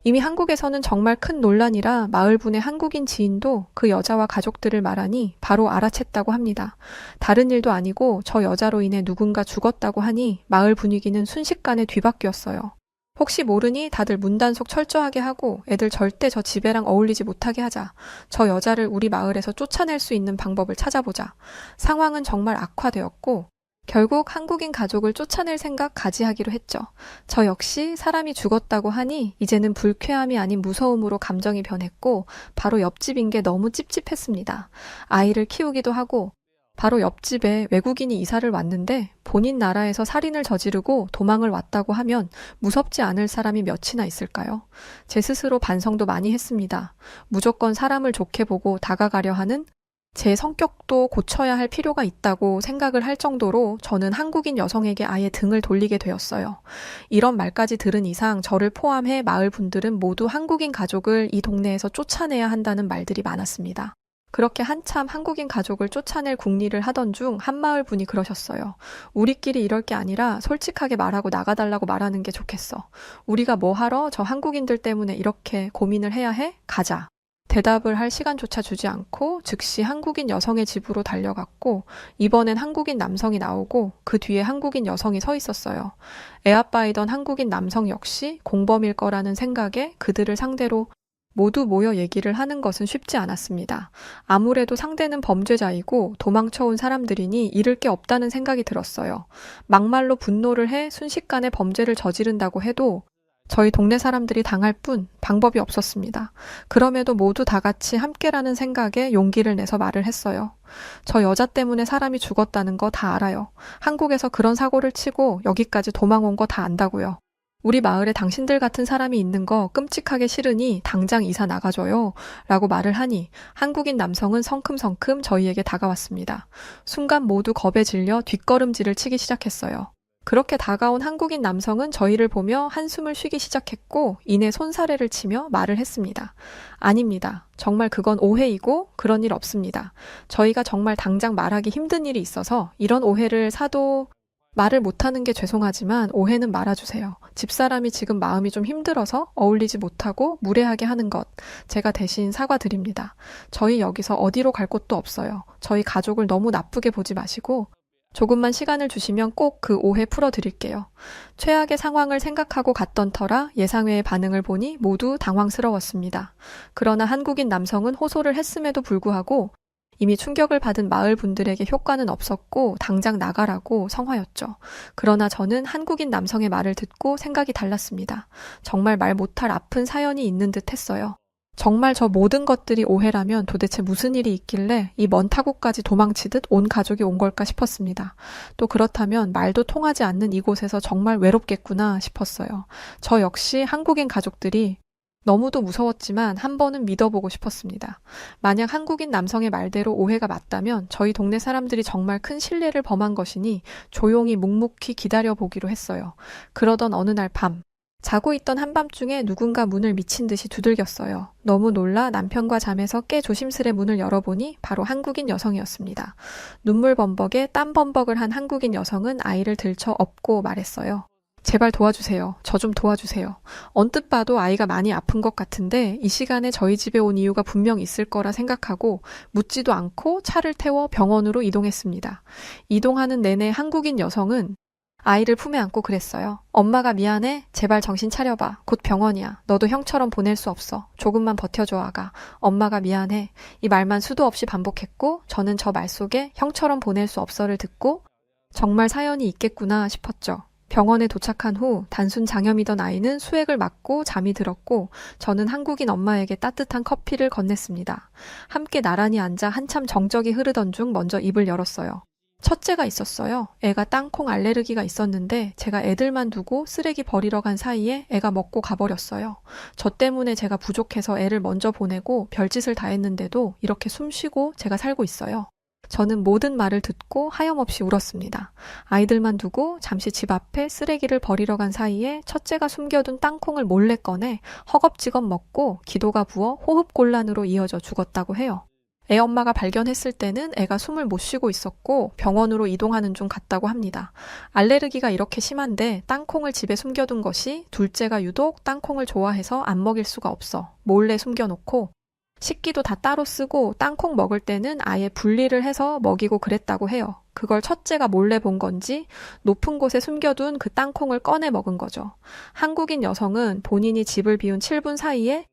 이미 한국에서는 정말 큰 논란이라 마을분의 한국인 지인도 그 여자와 가족들을 말하니 바로 알아챘다고 합니다. 다른 일도 아니고 저 여자로 인해 누군가 죽었다고 하니 마을 분위기는 순식간에 뒤바뀌었어요. 혹시 모르니 다들 문단속 철저하게 하고 애들 절대 저 집애랑 어울리지 못하게 하자. 저 여자를 우리 마을에서 쫓아낼 수 있는 방법을 찾아보자. 상황은 정말 악화되었고 결국 한국인 가족을 쫓아낼 생각 가지하기로 했죠. 저 역시 사람이 죽었다고 하니 이제는 불쾌함이 아닌 무서움으로 감정이 변했고 바로 옆집인 게 너무 찝찝했습니다. 아이를 키우기도 하고 바로 옆집에 외국인이 이사를 왔는데 본인 나라에서 살인을 저지르고 도망을 왔다고 하면 무섭지 않을 사람이 몇이나 있을까요? 제 스스로 반성도 많이 했습니다. 무조건 사람을 좋게 보고 다가가려 하는 제 성격도 고쳐야 할 필요가 있다고 생각을 할 정도로 저는 한국인 여성에게 아예 등을 돌리게 되었어요. 이런 말까지 들은 이상 저를 포함해 마을 분들은 모두 한국인 가족을 이 동네에서 쫓아내야 한다는 말들이 많았습니다. 그렇게 한참 한국인 가족을 쫓아낼 궁리를 하던 중 한마을 분이 그러셨어요. 우리끼리 이럴 게 아니라 솔직하게 말하고 나가달라고 말하는 게 좋겠어. 우리가 뭐 하러 저 한국인들 때문에 이렇게 고민을 해야 해? 가자. 대답을 할 시간조차 주지 않고 즉시 한국인 여성의 집으로 달려갔고 이번엔 한국인 남성이 나오고 그 뒤에 한국인 여성이 서 있었어요. 애아빠이던 한국인 남성 역시 공범일 거라는 생각에 그들을 상대로 모두 모여 얘기를 하는 것은 쉽지 않았습니다. 아무래도 상대는 범죄자이고 도망쳐온 사람들이니 잃을 게 없다는 생각이 들었어요. 막말로 분노를 해 순식간에 범죄를 저지른다고 해도 저희 동네 사람들이 당할 뿐 방법이 없었습니다. 그럼에도 모두 다 같이 함께라는 생각에 용기를 내서 말을 했어요. 저 여자 때문에 사람이 죽었다는 거 다 알아요. 한국에서 그런 사고를 치고 여기까지 도망 온 거 다 안다고요. 우리 마을에 당신들 같은 사람이 있는 거 끔찍하게 싫으니 당장 이사 나가줘요. 라고 말을 하니 한국인 남성은 성큼성큼 저희에게 다가왔습니다. 순간 모두 겁에 질려 뒷걸음질을 치기 시작했어요. 그렇게 다가온 한국인 남성은 저희를 보며 한숨을 쉬기 시작했고 이내 손사래를 치며 말을 했습니다. 아닙니다. 정말 그건 오해이고 그런 일 없습니다. 저희가 정말 당장 말하기 힘든 일이 있어서 이런 오해를 사도 말을 못하는 게 죄송하지만 오해는 말아주세요. 집사람이 지금 마음이 좀 힘들어서 어울리지 못하고 무례하게 하는 것 제가 대신 사과드립니다. 저희 여기서 어디로 갈 곳도 없어요. 저희 가족을 너무 나쁘게 보지 마시고 조금만 시간을 주시면 꼭 그 오해 풀어드릴게요. 최악의 상황을 생각하고 갔던 터라 예상외의 반응을 보니 모두 당황스러웠습니다. 그러나 한국인 남성은 호소를 했음에도 불구하고 이미 충격을 받은 마을 분들에게 효과는 없었고 당장 나가라고 성화였죠. 그러나 저는 한국인 남성의 말을 듣고 생각이 달랐습니다. 정말 말 못할 아픈 사연이 있는 듯 했어요. 정말 저 모든 것들이 오해라면 도대체 무슨 일이 있길래 이 먼 타국까지 도망치듯 온 가족이 온 걸까 싶었습니다. 또 그렇다면 말도 통하지 않는 이곳에서 정말 외롭겠구나 싶었어요. 저 역시 한국인 가족들이 너무도 무서웠지만 한 번은 믿어보고 싶었습니다. 만약 한국인 남성의 말대로 오해가 맞다면 저희 동네 사람들이 정말 큰 실례를 범한 것이니 조용히 묵묵히 기다려보기로 했어요. 그러던 어느 날 밤, 자고 있던 한밤중에 누군가 문을 미친 듯이 두들겼어요. 너무 놀라 남편과 잠에서 깨 조심스레 문을 열어보니 바로 한국인 여성이었습니다. 눈물 범벅에 땀 범벅을 한 한국인 여성은 아이를 들쳐 업고 말했어요. 제발 도와주세요. 저 좀 도와주세요. 언뜻 봐도 아이가 많이 아픈 것 같은데 이 시간에 저희 집에 온 이유가 분명 있을 거라 생각하고 묻지도 않고 차를 태워 병원으로 이동했습니다. 이동하는 내내 한국인 여성은 아이를 품에 안고 그랬어요. 엄마가 미안해. 제발 정신 차려봐. 곧 병원이야. 너도 형처럼 보낼 수 없어. 조금만 버텨줘 아가. 엄마가 미안해. 이 말만 수도 없이 반복했고 저는 저 말 속에 형처럼 보낼 수 없어를 듣고 정말 사연이 있겠구나 싶었죠. 병원에 도착한 후 단순 장염이던 아이는 수액을 맞고 잠이 들었고 저는 한국인 엄마에게 따뜻한 커피를 건넸습니다. 함께 나란히 앉아 한참 정적이 흐르던 중 먼저 입을 열었어요. 첫째가 있었어요. 애가 땅콩 알레르기가 있었는데 제가 애들만 두고 쓰레기 버리러 간 사이에 애가 먹고 가버렸어요. 저 때문에 제가 부족해서 애를 먼저 보내고 별짓을 다 했는데도 이렇게 숨쉬고 제가 살고 있어요. 저는 모든 말을 듣고 하염없이 울었습니다. 아이들만 두고 잠시 집 앞에 쓰레기를 버리러 간 사이에 첫째가 숨겨둔 땅콩을 몰래 꺼내 허겁지겁 먹고 기도가 부어 호흡곤란으로 이어져 죽었다고 해요. 애 엄마가 발견했을 때는 애가 숨을 못 쉬고 있었고 병원으로 이동하는 중 같다고 합니다. 알레르기가 이렇게 심한데 땅콩을 집에 숨겨둔 것이 둘째가 유독 땅콩을 좋아해서 안 먹일 수가 없어 몰래 숨겨놓고 식기도 다 따로 쓰고 땅콩 먹을 때는 아예 분리를 해서 먹이고 그랬다고 해요. 그걸 첫째가 몰래 본 건지 높은 곳에 숨겨둔 그 땅콩을 꺼내 먹은 거죠. 한국인 여성은 본인이 집을 비운 7분 사이에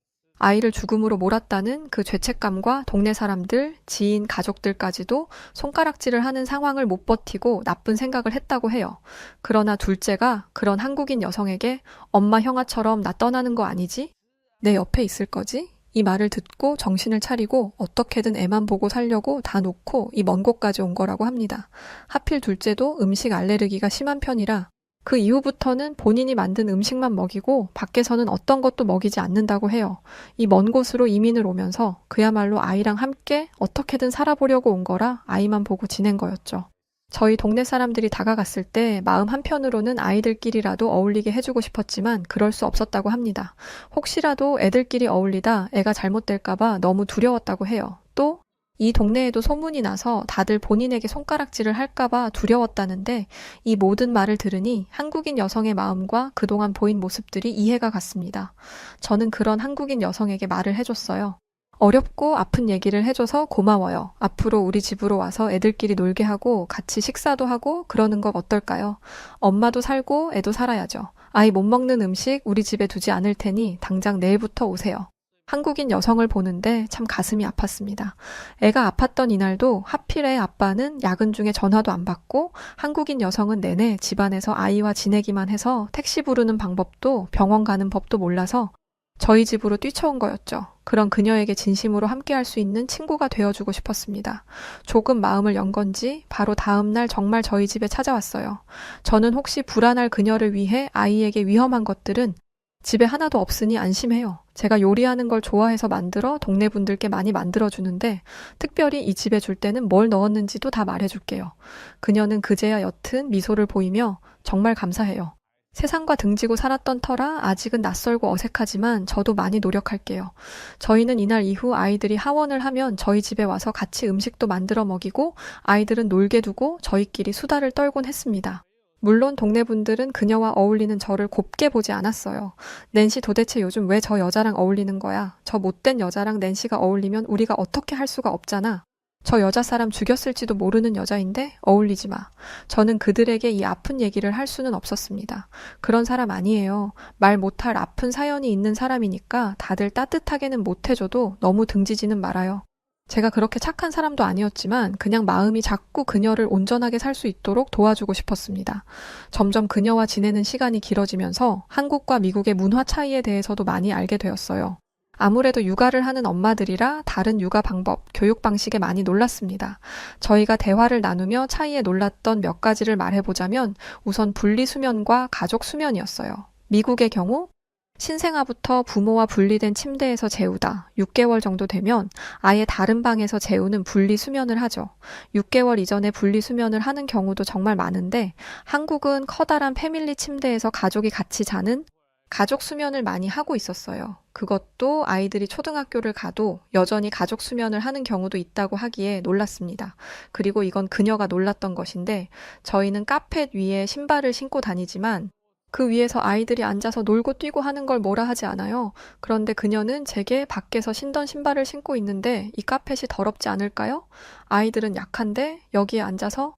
아이를 죽음으로 몰았다는 그 죄책감과 동네 사람들, 지인, 가족들까지도 손가락질을 하는 상황을 못 버티고 나쁜 생각을 했다고 해요. 그러나 둘째가 그런 한국인 여성에게 엄마 형아처럼 나 떠나는 거 아니지? 내 옆에 있을 거지? 이 말을 듣고 정신을 차리고 어떻게든 애만 보고 살려고 다 놓고 이 먼 곳까지 온 거라고 합니다. 하필 둘째도 음식 알레르기가 심한 편이라 그 이후부터는 본인이 만든 음식만 먹이고 밖에서는 어떤 것도 먹이지 않는다고 해요. 이 먼 곳으로 이민을 오면서 그야말로 아이랑 함께 어떻게든 살아보려고 온 거라 아이만 보고 지낸 거였죠. 저희 동네 사람들이 다가갔을 때 마음 한편으로는 아이들끼리라도 어울리게 해주고 싶었지만 그럴 수 없었다고 합니다. 혹시라도 애들끼리 어울리다 애가 잘못될까봐 너무 두려웠다고 해요. 또 이 동네에도 소문이 나서 다들 본인에게 손가락질을 할까봐 두려웠다는데 이 모든 말을 들으니 한국인 여성의 마음과 그동안 보인 모습들이 이해가 갔습니다. 저는 그런 한국인 여성에게 말을 해줬어요. 어렵고 아픈 얘기를 해줘서 고마워요. 앞으로 우리 집으로 와서 애들끼리 놀게 하고 같이 식사도 하고 그러는 것 어떨까요? 엄마도 살고 애도 살아야죠. 아이 못 먹는 음식 우리 집에 두지 않을 테니 당장 내일부터 오세요. 한국인 여성을 보는데 참 가슴이 아팠습니다. 애가 아팠던 이날도 하필 아빠는 야근 중에 전화도 안 받고 한국인 여성은 내내 집안에서 아이와 지내기만 해서 택시 부르는 방법도 병원 가는 법도 몰라서 저희 집으로 뛰쳐온 거였죠. 그런 그녀에게 진심으로 함께할 수 있는 친구가 되어주고 싶었습니다. 조금 마음을 연 건지 바로 다음 날 정말 저희 집에 찾아왔어요. 저는 혹시 불안할 그녀를 위해 아이에게 위험한 것들은 집에 하나도 없으니 안심해요. 제가 요리하는 걸 좋아해서 만들어 동네 분들께 많이 만들어주는데 특별히 이 집에 줄 때는 뭘 넣었는지도 다 말해줄게요. 그녀는 그제야 옅은 미소를 보이며 정말 감사해요. 세상과 등지고 살았던 터라 아직은 낯설고 어색하지만 저도 많이 노력할게요. 저희는 이날 이후 아이들이 하원을 하면 저희 집에 와서 같이 음식도 만들어 먹이고 아이들은 놀게 두고 저희끼리 수다를 떨곤 했습니다. 물론 동네 분들은 그녀와 어울리는 저를 곱게 보지 않았어요. 낸시 도대체 요즘 왜 저 여자랑 어울리는 거야? 저 못된 여자랑 낸시가 어울리면 우리가 어떻게 할 수가 없잖아. 저 여자 사람 죽였을지도 모르는 여자인데 어울리지 마. 저는 그들에게 이 아픈 얘기를 할 수는 없었습니다. 그런 사람 아니에요. 말 못할 아픈 사연이 있는 사람이니까 다들 따뜻하게는 못해줘도 너무 등지지는 말아요. 제가 그렇게 착한 사람도 아니었지만 그냥 마음이 자꾸 그녀를 온전하게 살 수 있도록 도와주고 싶었습니다. 점점 그녀와 지내는 시간이 길어지면서 한국과 미국의 문화 차이에 대해서도 많이 알게 되었어요. 아무래도 육아를 하는 엄마들이라 다른 육아 방법, 교육 방식에 많이 놀랐습니다. 저희가 대화를 나누며 차이에 놀랐던 몇 가지를 말해보자면 우선 분리수면과 가족수면이었어요. 미국의 경우 신생아부터 부모와 분리된 침대에서 재우다 6개월 정도 되면 아예 다른 방에서 재우는 분리수면을 하죠. 6개월 이전에 분리수면을 하는 경우도 정말 많은데 한국은 커다란 패밀리 침대에서 가족이 같이 자는 가족 수면을 많이 하고 있었어요. 그것도 아이들이 초등학교를 가도 여전히 가족 수면을 하는 경우도 있다고 하기에 놀랐습니다. 그리고 이건 그녀가 놀랐던 것인데 저희는 카펫 위에 신발을 신고 다니지만 그 위에서 아이들이 앉아서 놀고 뛰고 하는 걸 뭐라 하지 않아요. 그런데 그녀는 제게 밖에서 신던 신발을 신고 있는데 이 카펫이 더럽지 않을까요? 아이들은 약한데 여기에 앉아서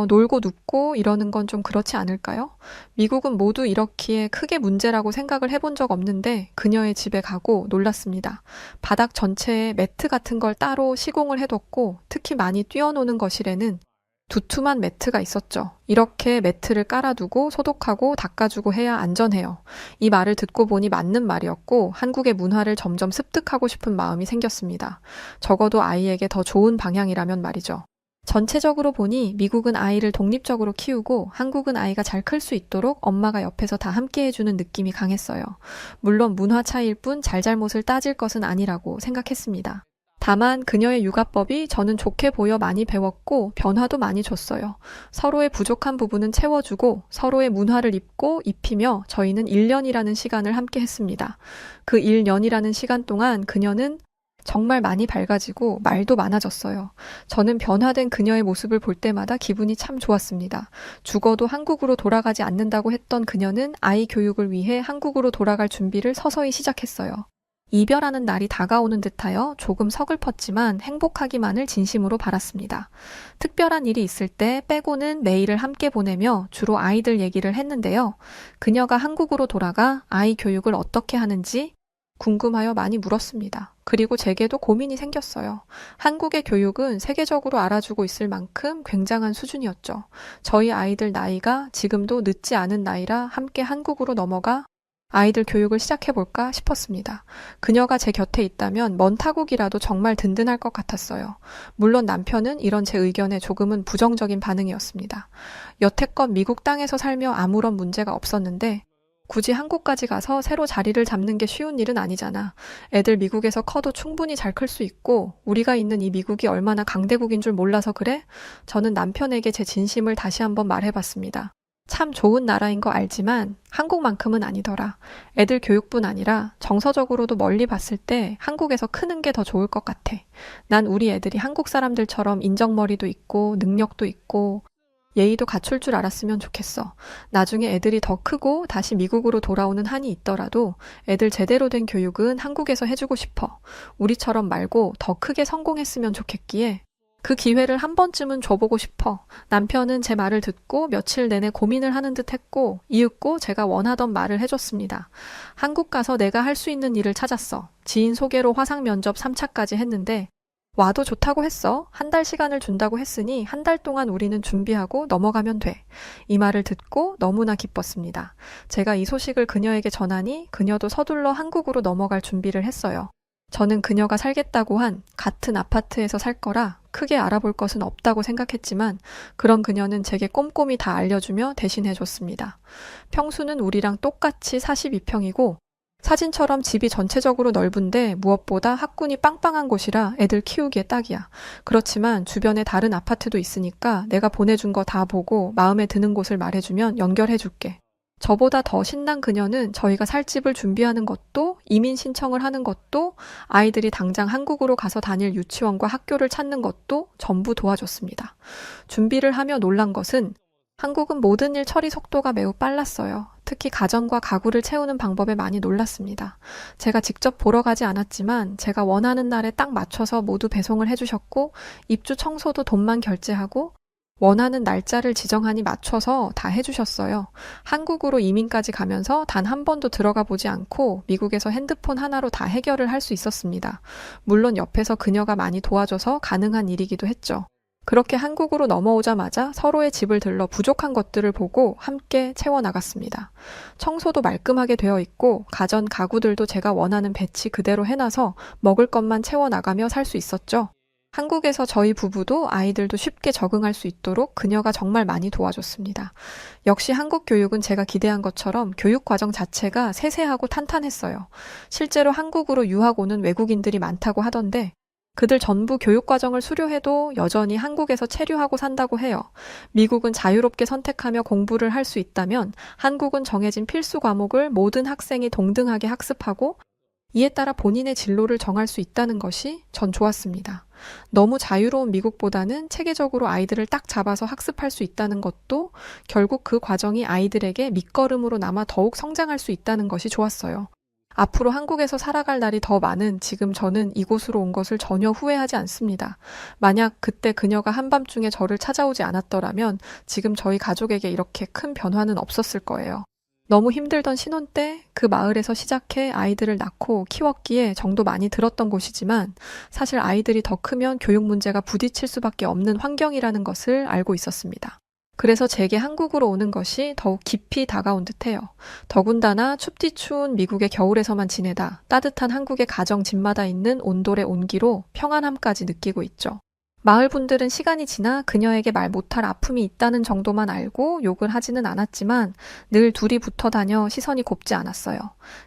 놀고 눕고 이러는 건 좀 그렇지 않을까요? 미국은 모두 이렇기에 크게 문제라고 생각을 해본 적 없는데 그녀의 집에 가고 놀랐습니다. 바닥 전체에 매트 같은 걸 따로 시공을 해뒀고 특히 많이 뛰어노는 거실에는 두툼한 매트가 있었죠. 이렇게 매트를 깔아두고 소독하고 닦아주고 해야 안전해요. 이 말을 듣고 보니 맞는 말이었고 한국의 문화를 점점 습득하고 싶은 마음이 생겼습니다. 적어도 아이에게 더 좋은 방향이라면 말이죠. 전체적으로 보니 미국은 아이를 독립적으로 키우고 한국은 아이가 잘 클 수 있도록 엄마가 옆에서 다 함께 해주는 느낌이 강했어요. 물론 문화 차이일 뿐 잘잘못을 따질 것은 아니라고 생각했습니다. 다만 그녀의 육아법이 저는 좋게 보여 많이 배웠고 변화도 많이 줬어요. 서로의 부족한 부분은 채워주고 서로의 문화를 입히며 저희는 1년이라는 시간을 함께 했습니다. 그 1년이라는 시간 동안 그녀는 정말 많이 밝아지고 말도 많아졌어요. 저는 변화된 그녀의 모습을 볼 때마다 기분이 참 좋았습니다. 죽어도 한국으로 돌아가지 않는다고 했던 그녀는 아이 교육을 위해 한국으로 돌아갈 준비를 서서히 시작했어요. 이별하는 날이 다가오는 듯하여 조금 서글펐지만 행복하기만을 진심으로 바랐습니다. 특별한 일이 있을 때 빼고는 메일을 함께 보내며 주로 아이들 얘기를 했는데요. 그녀가 한국으로 돌아가 아이 교육을 어떻게 하는지 궁금하여 많이 물었습니다. 그리고 제게도 고민이 생겼어요. 한국의 교육은 세계적으로 알아주고 있을 만큼 굉장한 수준이었죠. 저희 아이들 나이가 지금도 늦지 않은 나이라 함께 한국으로 넘어가 아이들 교육을 시작해볼까 싶었습니다. 그녀가 제 곁에 있다면 먼 타국이라도 정말 든든할 것 같았어요. 물론 남편은 이런 제 의견에 조금은 부정적인 반응이었습니다. 여태껏 미국 땅에서 살며 아무런 문제가 없었는데 굳이 한국까지 가서 새로 자리를 잡는 게 쉬운 일은 아니잖아. 애들 미국에서 커도 충분히 잘 클 수 있고 우리가 있는 이 미국이 얼마나 강대국인 줄 몰라서 그래? 저는 남편에게 제 진심을 다시 한번 말해봤습니다. 참 좋은 나라인 거 알지만 한국만큼은 아니더라. 애들 교육뿐 아니라 정서적으로도 멀리 봤을 때 한국에서 크는 게 더 좋을 것 같아. 난 우리 애들이 한국 사람들처럼 인정머리도 있고 능력도 있고 예의도 갖출 줄 알았으면 좋겠어. 나중에 애들이 더 크고 다시 미국으로 돌아오는 한이 있더라도 애들 제대로 된 교육은 한국에서 해주고 싶어. 우리처럼 말고 더 크게 성공했으면 좋겠기에 그 기회를 한 번쯤은 줘보고 싶어. 남편은 제 말을 듣고 며칠 내내 고민을 하는 듯 했고 이윽고 제가 원하던 말을 해줬습니다. 한국 가서 내가 할 수 있는 일을 찾았어. 지인 소개로 화상 면접 3차까지 했는데 와도 좋다고 했어. 한 달 시간을 준다고 했으니 한 달 동안 우리는 준비하고 넘어가면 돼. 이 말을 듣고 너무나 기뻤습니다. 제가 이 소식을 그녀에게 전하니 그녀도 서둘러 한국으로 넘어갈 준비를 했어요. 저는 그녀가 살겠다고 한 같은 아파트에서 살 거라 크게 알아볼 것은 없다고 생각했지만 그런 그녀는 제게 꼼꼼히 다 알려주며 대신해줬습니다. 평수는 우리랑 똑같이 42평이고 사진처럼 집이 전체적으로 넓은데 무엇보다 학군이 빵빵한 곳이라 애들 키우기에 딱이야. 그렇지만 주변에 다른 아파트도 있으니까 내가 보내준 거 다 보고 마음에 드는 곳을 말해주면 연결해줄게. 저보다 더 신난 그녀는 저희가 살 집을 준비하는 것도 이민 신청을 하는 것도 아이들이 당장 한국으로 가서 다닐 유치원과 학교를 찾는 것도 전부 도와줬습니다. 준비를 하며 놀란 것은 한국은 모든 일 처리 속도가 매우 빨랐어요. 특히 가전과 가구를 채우는 방법에 많이 놀랐습니다. 제가 직접 보러 가지 않았지만 제가 원하는 날에 딱 맞춰서 모두 배송을 해주셨고 입주 청소도 돈만 결제하고 원하는 날짜를 지정하니 맞춰서 다 해주셨어요. 한국으로 이민까지 가면서 단 한 번도 들어가 보지 않고 미국에서 핸드폰 하나로 다 해결을 할 수 있었습니다. 물론 옆에서 그녀가 많이 도와줘서 가능한 일이기도 했죠. 그렇게 한국으로 넘어오자마자 서로의 집을 들러 부족한 것들을 보고 함께 채워나갔습니다. 청소도 말끔하게 되어 있고 가전 가구들도 제가 원하는 배치 그대로 해놔서 먹을 것만 채워나가며 살 수 있었죠. 한국에서 저희 부부도 아이들도 쉽게 적응할 수 있도록 그녀가 정말 많이 도와줬습니다. 역시 한국 교육은 제가 기대한 것처럼 교육 과정 자체가 세세하고 탄탄했어요. 실제로 한국으로 유학 오는 외국인들이 많다고 하던데 그들 전부 교육 과정을 수료해도 여전히 한국에서 체류하고 산다고 해요. 미국은 자유롭게 선택하며 공부를 할 수 있다면 한국은 정해진 필수 과목을 모든 학생이 동등하게 학습하고 이에 따라 본인의 진로를 정할 수 있다는 것이 전 좋았습니다. 너무 자유로운 미국보다는 체계적으로 아이들을 딱 잡아서 학습할 수 있다는 것도 결국 그 과정이 아이들에게 밑거름으로 남아 더욱 성장할 수 있다는 것이 좋았어요. 앞으로 한국에서 살아갈 날이 더 많은 지금 저는 이곳으로 온 것을 전혀 후회하지 않습니다. 만약 그때 그녀가 한밤중에 저를 찾아오지 않았더라면 지금 저희 가족에게 이렇게 큰 변화는 없었을 거예요. 너무 힘들던 신혼 때 그 마을에서 시작해 아이들을 낳고 키웠기에 정도 많이 들었던 곳이지만 사실 아이들이 더 크면 교육 문제가 부딪힐 수밖에 없는 환경이라는 것을 알고 있었습니다. 그래서 제게 한국으로 오는 것이 더욱 깊이 다가온 듯해요. 더군다나 춥디 추운 미국의 겨울에서만 지내다 따뜻한 한국의 가정 집마다 있는 온돌의 온기로 평안함까지 느끼고 있죠. 마을 분들은 시간이 지나 그녀에게 말 못할 아픔이 있다는 정도만 알고 욕을 하지는 않았지만 늘 둘이 붙어 다녀 시선이 곱지 않았어요.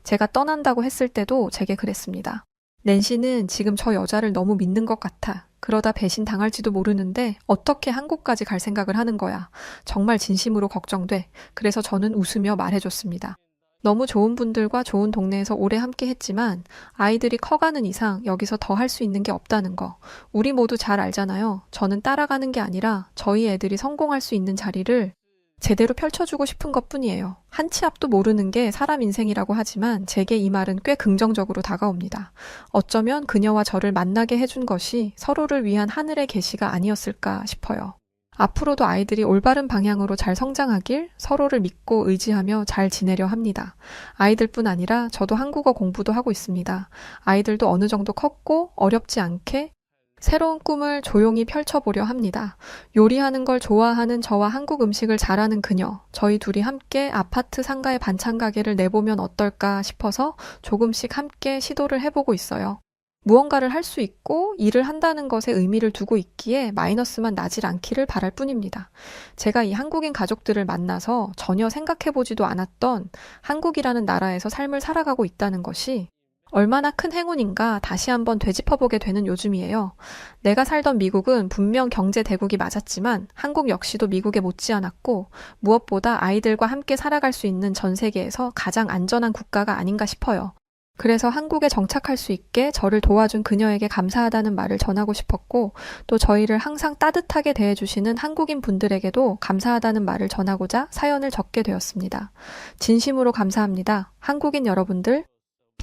제가 떠난다고 했을 때도 제게 그랬습니다. 낸시는 지금 저 여자를 너무 믿는 것 같아. 그러다 배신 당할지도 모르는데 어떻게 한국까지 갈 생각을 하는 거야. 정말 진심으로 걱정돼. 그래서 저는 웃으며 말해줬습니다. 너무 좋은 분들과 좋은 동네에서 오래 함께 했지만 아이들이 커가는 이상 여기서 더 할 수 있는 게 없다는 거. 우리 모두 잘 알잖아요. 저는 따라가는 게 아니라 저희 애들이 성공할 수 있는 자리를 제대로 펼쳐주고 싶은 것뿐이에요. 한 치 앞도 모르는 게 사람 인생이라고 하지만 제게 이 말은 꽤 긍정적으로 다가옵니다. 어쩌면 그녀와 저를 만나게 해준 것이 서로를 위한 하늘의 계시가 아니었을까 싶어요. 앞으로도 아이들이 올바른 방향으로 잘 성장하길 서로를 믿고 의지하며 잘 지내려 합니다. 아이들뿐 아니라 저도 한국어 공부도 하고 있습니다. 아이들도 어느 정도 컸고 어렵지 않게 새로운 꿈을 조용히 펼쳐보려 합니다. 요리하는 걸 좋아하는 저와 한국 음식을 잘하는 그녀, 저희 둘이 함께 아파트 상가의 반찬 가게를 내보면 어떨까 싶어서 조금씩 함께 시도를 해보고 있어요. 무언가를 할 수 있고 일을 한다는 것에 의미를 두고 있기에 마이너스만 나질 않기를 바랄 뿐입니다. 제가 이 한국인 가족들을 만나서 전혀 생각해보지도 않았던 한국이라는 나라에서 삶을 살아가고 있다는 것이 얼마나 큰 행운인가 다시 한번 되짚어보게 되는 요즘이에요. 내가 살던 미국은 분명 경제 대국이 맞았지만 한국 역시도 미국에 못지않았고 무엇보다 아이들과 함께 살아갈 수 있는 전 세계에서 가장 안전한 국가가 아닌가 싶어요. 그래서 한국에 정착할 수 있게 저를 도와준 그녀에게 감사하다는 말을 전하고 싶었고 또 저희를 항상 따뜻하게 대해주시는 한국인 분들에게도 감사하다는 말을 전하고자 사연을 적게 되었습니다. 진심으로 감사합니다. 한국인 여러분들.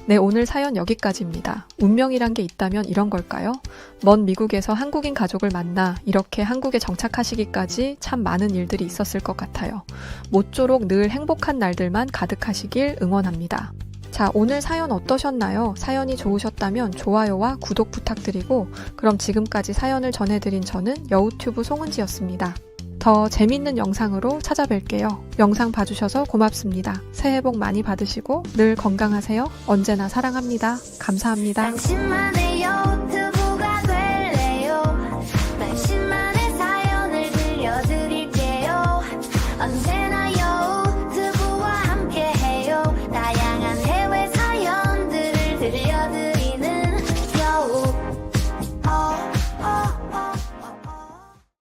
네, 오늘 사연 여기까지입니다. 운명이란 게 있다면 이런 걸까요? 먼 미국에서 한국인 가족을 만나 이렇게 한국에 정착하시기까지 참 많은 일들이 있었을 것 같아요. 모쪼록 늘 행복한 날들만 가득하시길 응원합니다. 자, 오늘 사연 어떠셨나요? 사연이 좋으셨다면 좋아요와 구독 부탁드리고, 그럼 지금까지 사연을 전해드린 저는 여우튜브 송은지였습니다. 더 재밌는 영상으로 찾아뵐게요. 영상 봐주셔서 고맙습니다. 새해 복 많이 받으시고 늘 건강하세요. 언제나 사랑합니다. 감사합니다. 당신만의 여우